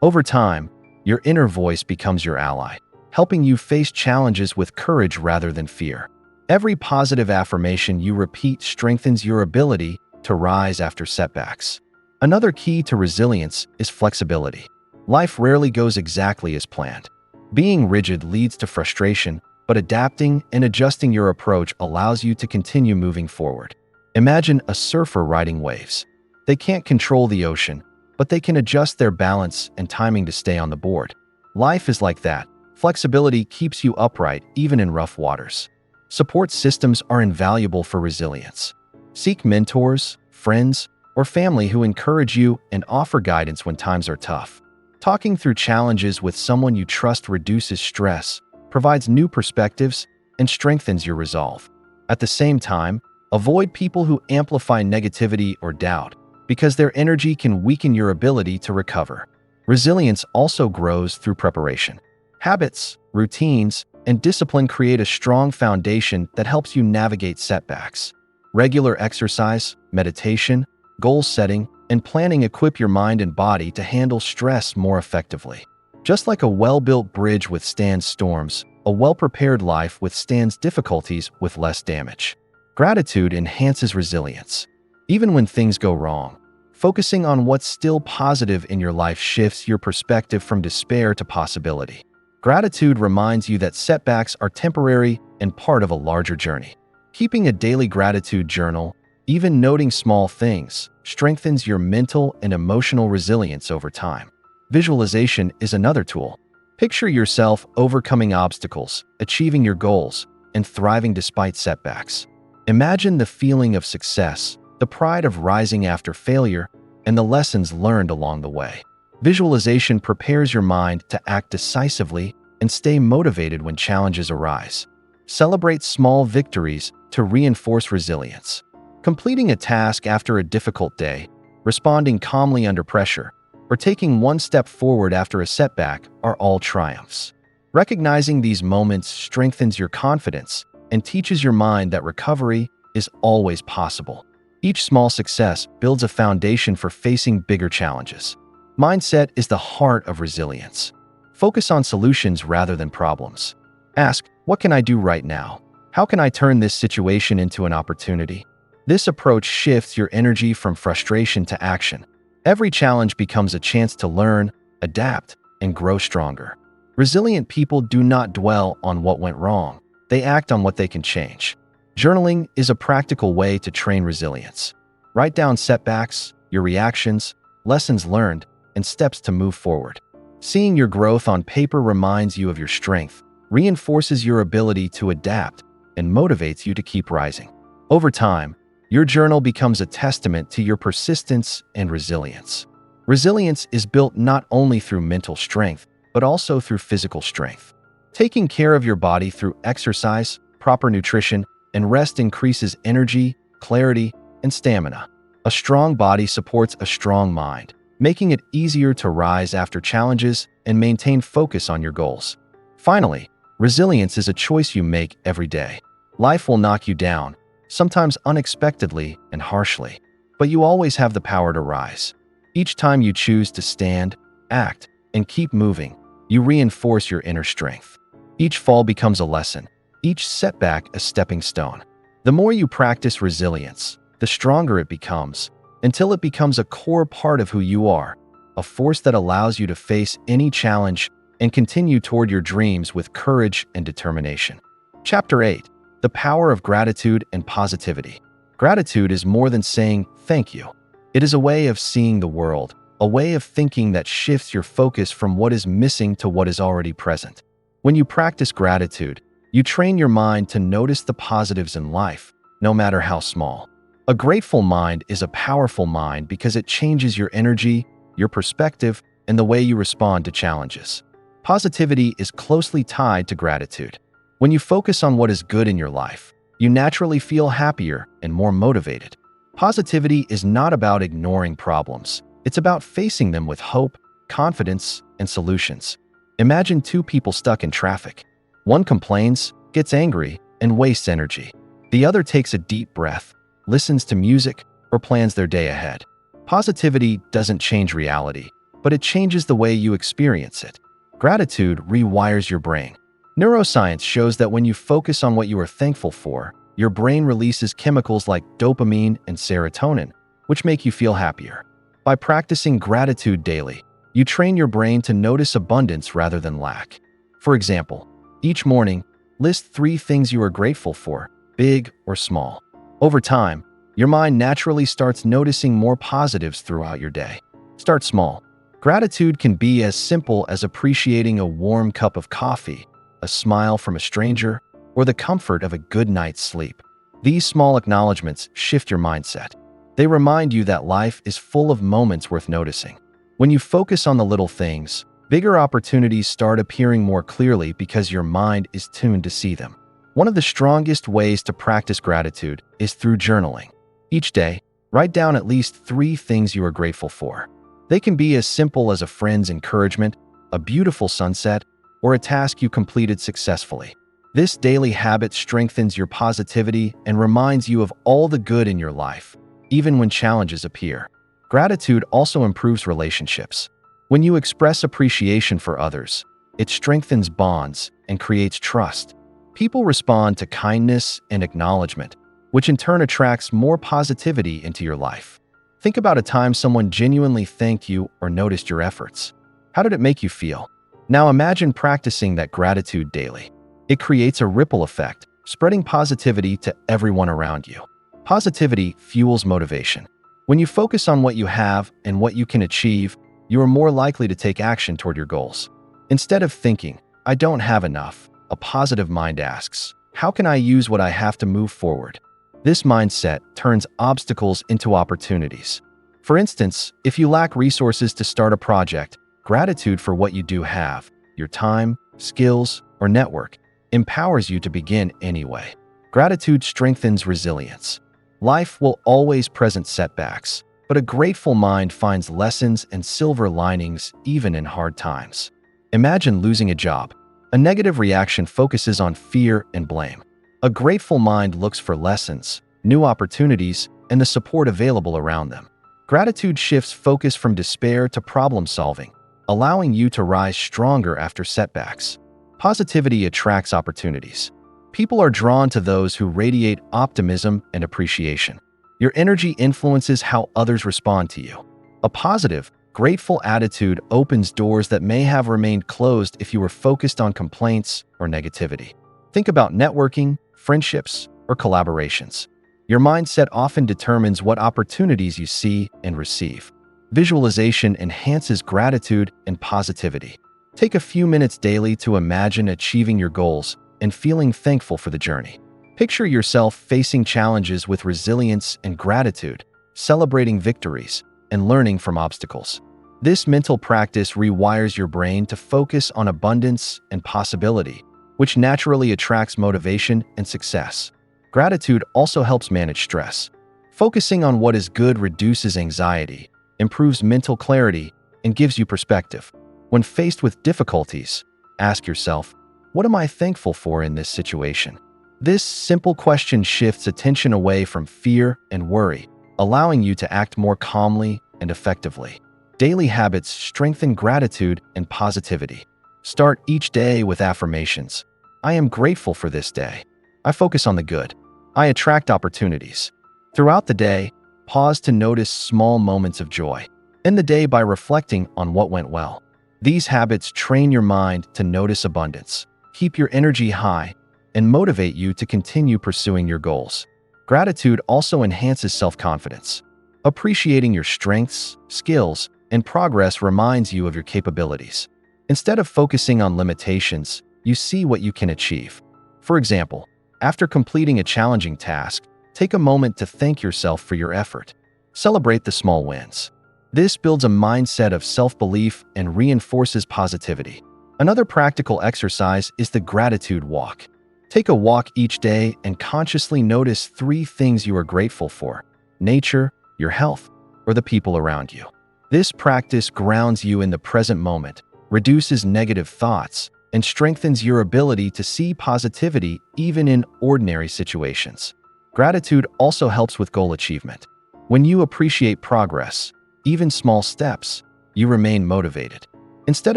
Over time, your inner voice becomes your ally, helping you face challenges with courage rather than fear. Every positive affirmation you repeat strengthens your ability to rise after setbacks. Another key to resilience is flexibility. Life rarely goes exactly as planned. Being rigid leads to frustration, but adapting and adjusting your approach allows you to continue moving forward. Imagine a surfer riding waves. They can't control the ocean, but they can adjust their balance and timing to stay on the board. Life is like that. Flexibility keeps you upright even in rough waters. Support systems are invaluable for resilience. Seek mentors, friends, or family who encourage you and offer guidance when times are tough. Talking through challenges with someone you trust reduces stress, provides new perspectives, and strengthens your resolve. At the same time, avoid people who amplify negativity or doubt, because their energy can weaken your ability to recover. Resilience also grows through preparation. Habits, routines, and discipline create a strong foundation that helps you navigate setbacks. Regular exercise, meditation, goal setting, and planning equip your mind and body to handle stress more effectively. Just like a well-built bridge withstands storms, a well-prepared life withstands difficulties with less damage. Gratitude enhances resilience. Even when things go wrong, focusing on what's still positive in your life shifts your perspective from despair to possibility. Gratitude reminds you that setbacks are temporary and part of a larger journey. Keeping a daily gratitude journal, even noting small things, strengthens your mental and emotional resilience over time. Visualization is another tool. Picture yourself overcoming obstacles, achieving your goals, and thriving despite setbacks. Imagine the feeling of success, the pride of rising after failure, and the lessons learned along the way. Visualization prepares your mind to act decisively and stay motivated when challenges arise. Celebrate small victories to reinforce resilience. Completing a task after a difficult day, responding calmly under pressure, or taking one step forward after a setback are all triumphs. Recognizing these moments strengthens your confidence and teaches your mind that recovery is always possible. Each small success builds a foundation for facing bigger challenges. Mindset is the heart of resilience. Focus on solutions rather than problems. Ask, what can I do right now? How can I turn this situation into an opportunity? This approach shifts your energy from frustration to action. Every challenge becomes a chance to learn, adapt, and grow stronger. Resilient people do not dwell on what went wrong. They act on what they can change. Journaling is a practical way to train resilience. Write down setbacks, your reactions, lessons learned, and steps to move forward. Seeing your growth on paper reminds you of your strength, reinforces your ability to adapt, and motivates you to keep rising. Over time, your journal becomes a testament to your persistence and resilience. Resilience is built not only through mental strength, but also through physical strength. Taking care of your body through exercise, proper nutrition, and rest increases energy, clarity, and stamina. A strong body supports a strong mind, making it easier to rise after challenges and maintain focus on your goals. Finally, resilience is a choice you make every day. Life will knock you down, sometimes unexpectedly and harshly, but you always have the power to rise. Each time you choose to stand, act, and keep moving, you reinforce your inner strength. Each fall becomes a lesson, each setback a stepping stone. The more you practice resilience, the stronger it becomes, until it becomes a core part of who you are, a force that allows you to face any challenge and continue toward your dreams with courage and determination. Chapter 8. The Power of Gratitude and Positivity. Gratitude is more than saying thank you. It is a way of seeing the world, a way of thinking that shifts your focus from what is missing to what is already present. When you practice gratitude, you train your mind to notice the positives in life, no matter how small. A grateful mind is a powerful mind because it changes your energy, your perspective, and the way you respond to challenges. Positivity is closely tied to gratitude. When you focus on what is good in your life, you naturally feel happier and more motivated. Positivity is not about ignoring problems. It's about facing them with hope, confidence, and solutions. Imagine two people stuck in traffic. One complains, gets angry, and wastes energy. The other takes a deep breath, listens to music, or plans their day ahead. Positivity doesn't change reality, but it changes the way you experience it. Gratitude rewires your brain. Neuroscience shows that when you focus on what you are thankful for, your brain releases chemicals like dopamine and serotonin, which make you feel happier. By practicing gratitude daily, you train your brain to notice abundance rather than lack. For example, each morning, list 3 things you are grateful for, big or small. Over time, your mind naturally starts noticing more positives throughout your day. Start small. Gratitude can be as simple as appreciating a warm cup of coffee, a smile from a stranger, or the comfort of a good night's sleep. These small acknowledgments shift your mindset. They remind you that life is full of moments worth noticing. When you focus on the little things, bigger opportunities start appearing more clearly because your mind is tuned to see them. One of the strongest ways to practice gratitude is through journaling. Each day, write down at least 3 things you are grateful for. They can be as simple as a friend's encouragement, a beautiful sunset, or a task you completed successfully. This daily habit strengthens your positivity and reminds you of all the good in your life, even when challenges appear. Gratitude also improves relationships. When you express appreciation for others, it strengthens bonds and creates trust. People respond to kindness and acknowledgement, which in turn attracts more positivity into your life. Think about a time someone genuinely thanked you or noticed your efforts. How did it make you feel? Now imagine practicing that gratitude daily. It creates a ripple effect, spreading positivity to everyone around you. Positivity fuels motivation. When you focus on what you have and what you can achieve, you are more likely to take action toward your goals. Instead of thinking, "I don't have enough," a positive mind asks, "How can I use what I have to move forward?" This mindset turns obstacles into opportunities. For instance, if you lack resources to start a project, gratitude for what you do have, your time, skills, or network, empowers you to begin anyway. Gratitude strengthens resilience. Life will always present setbacks, but a grateful mind finds lessons and silver linings even in hard times. Imagine losing a job. A negative reaction focuses on fear and blame. A grateful mind looks for lessons, new opportunities, and the support available around them. Gratitude shifts focus from despair to problem solving, allowing you to rise stronger after setbacks. Positivity attracts opportunities. People are drawn to those who radiate optimism and appreciation. Your energy influences how others respond to you. A positive, grateful attitude opens doors that may have remained closed if you were focused on complaints or negativity. Think about networking, friendships, or collaborations. Your mindset often determines what opportunities you see and receive. Visualization enhances gratitude and positivity. Take a few minutes daily to imagine achieving your goals and feeling thankful for the journey. Picture yourself facing challenges with resilience and gratitude, celebrating victories, and learning from obstacles. This mental practice rewires your brain to focus on abundance and possibility, which naturally attracts motivation and success. Gratitude also helps manage stress. Focusing on what is good reduces anxiety, improves mental clarity, and gives you perspective. When faced with difficulties, ask yourself, "What am I thankful for in this situation?" This simple question shifts attention away from fear and worry, allowing you to act more calmly and effectively. Daily habits strengthen gratitude and positivity. Start each day with affirmations. I am grateful for this day. I focus on the good. I attract opportunities. Throughout the day, pause to notice small moments of joy. End the day by reflecting on what went well. These habits train your mind to notice abundance, keep your energy high, and motivate you to continue pursuing your goals. Gratitude also enhances self-confidence. Appreciating your strengths, skills, and progress reminds you of your capabilities. Instead of focusing on limitations, you see what you can achieve. For example, after completing a challenging task, take a moment to thank yourself for your effort. Celebrate the small wins. This builds a mindset of self-belief and reinforces positivity. Another practical exercise is the gratitude walk. Take a walk each day and consciously notice 3 things you are grateful for: nature, your health, or the people around you. This practice grounds you in the present moment, reduces negative thoughts, and strengthens your ability to see positivity even in ordinary situations. Gratitude also helps with goal achievement. When you appreciate progress, even small steps, you remain motivated. Instead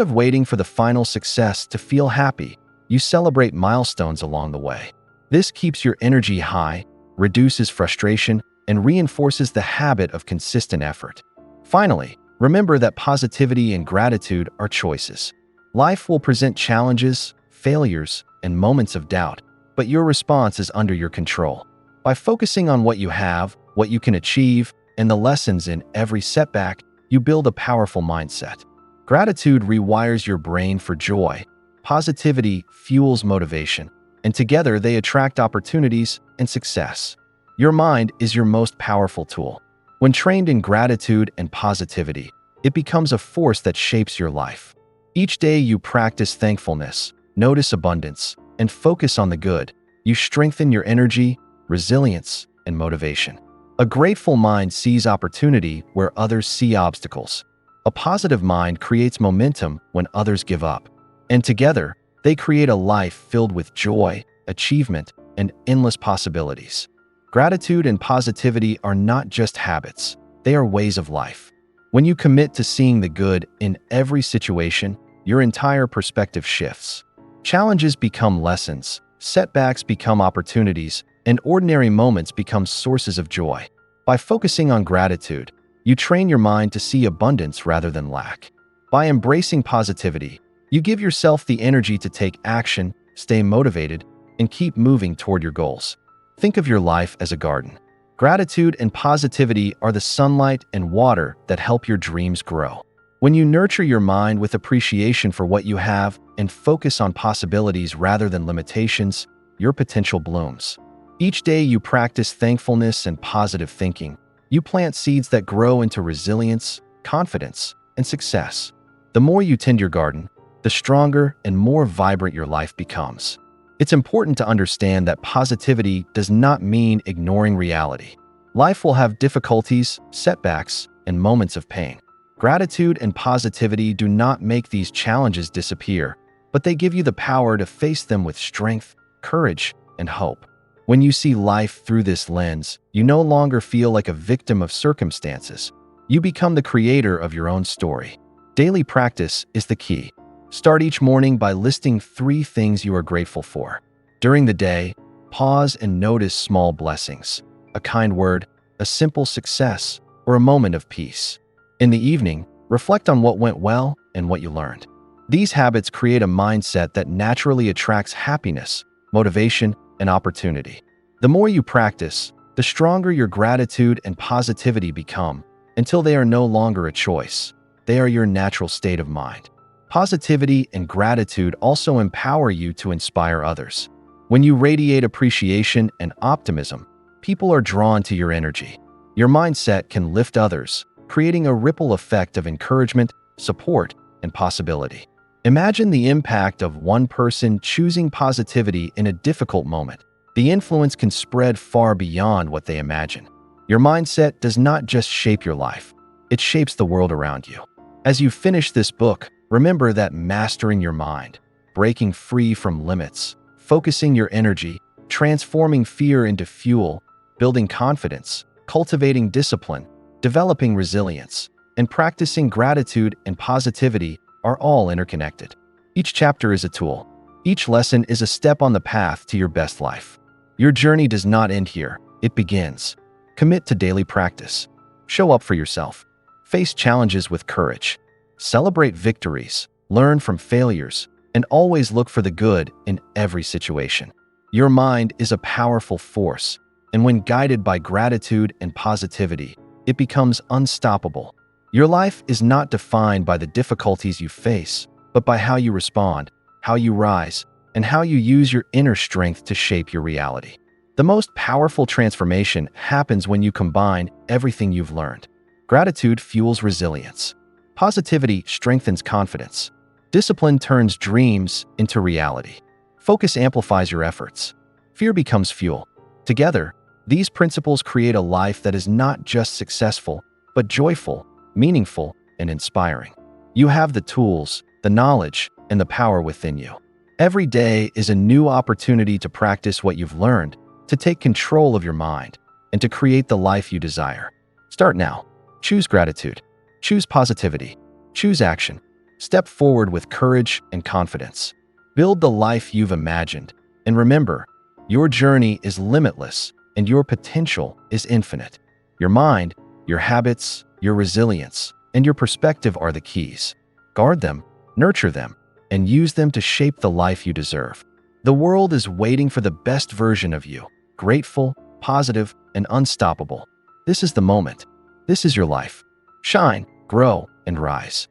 of waiting for the final success to feel happy, you celebrate milestones along the way. This keeps your energy high, reduces frustration, and reinforces the habit of consistent effort. Finally, remember that positivity and gratitude are choices. Life will present challenges, failures, and moments of doubt, but your response is under your control. By focusing on what you have, what you can achieve, and the lessons in every setback, you build a powerful mindset. Gratitude rewires your brain for joy, positivity fuels motivation, and together they attract opportunities and success. Your mind is your most powerful tool. When trained in gratitude and positivity, it becomes a force that shapes your life. Each day you practice thankfulness, notice abundance, and focus on the good, you strengthen your energy, resilience, and motivation. A grateful mind sees opportunity where others see obstacles. A positive mind creates momentum when others give up. And together, they create a life filled with joy, achievement, and endless possibilities. Gratitude and positivity are not just habits, they are ways of life. When you commit to seeing the good in every situation, your entire perspective shifts. Challenges become lessons, setbacks become opportunities, and ordinary moments become sources of joy. By focusing on gratitude, you train your mind to see abundance rather than lack. By embracing positivity, you give yourself the energy to take action, stay motivated, and keep moving toward your goals. Think of your life as a garden. Gratitude and positivity are the sunlight and water that help your dreams grow. When you nurture your mind with appreciation for what you have and focus on possibilities rather than limitations, your potential blooms. Each day you practice thankfulness and positive thinking. You plant seeds that grow into resilience, confidence, and success. The more you tend your garden, the stronger and more vibrant your life becomes. It's important to understand that positivity does not mean ignoring reality. Life will have difficulties, setbacks, and moments of pain. Gratitude and positivity do not make these challenges disappear, but they give you the power to face them with strength, courage, and hope. When you see life through this lens, you no longer feel like a victim of circumstances. You become the creator of your own story. Daily practice is the key. Start each morning by listing 3 things you are grateful for. During the day, pause and notice small blessings, a kind word, a simple success, or a moment of peace. In the evening, reflect on what went well and what you learned. These habits create a mindset that naturally attracts happiness, motivation, and opportunity. The more you practice, the stronger your gratitude and positivity become, until they are no longer a choice. They are your natural state of mind. Positivity and gratitude also empower you to inspire others. When you radiate appreciation and optimism, people are drawn to your energy. Your mindset can lift others, creating a ripple effect of encouragement, support, and possibility. Imagine the impact of one person choosing positivity in a difficult moment. The influence can spread far beyond what they imagine. Your mindset does not just shape your life, it shapes the world around you. As you finish this book, remember that mastering your mind, breaking free from limits, focusing your energy, transforming fear into fuel, building confidence, cultivating discipline, developing resilience, and practicing gratitude and positivity are all interconnected. Each chapter is a tool. Each lesson is a step on the path to your best life. Your journey does not end here, it begins. Commit to daily practice. Show up for yourself. Face challenges with courage. Celebrate victories, learn from failures, and always look for the good in every situation. Your mind is a powerful force, and when guided by gratitude and positivity, it becomes unstoppable. Your life is not defined by the difficulties you face, but by how you respond, how you rise, and how you use your inner strength to shape your reality. The most powerful transformation happens when you combine everything you've learned. Gratitude fuels resilience. Positivity strengthens confidence. Discipline turns dreams into reality. Focus amplifies your efforts. Fear becomes fuel. Together, these principles create a life that is not just successful, but joyful, meaningful, and inspiring. You have the tools, the knowledge, and the power within you. Every day is a new opportunity to practice what you've learned, to take control of your mind, and to create the life you desire. Start now. Choose gratitude. Choose positivity. Choose action. Step forward with courage and confidence. Build the life you've imagined. And remember, your journey is limitless and your potential is infinite. Your mind, your habits, your resilience, and your perspective are the keys. Guard them, nurture them, and use them to shape the life you deserve. The world is waiting for the best version of you, grateful, positive, and unstoppable. This is the moment. This is your life. Shine, grow, and rise.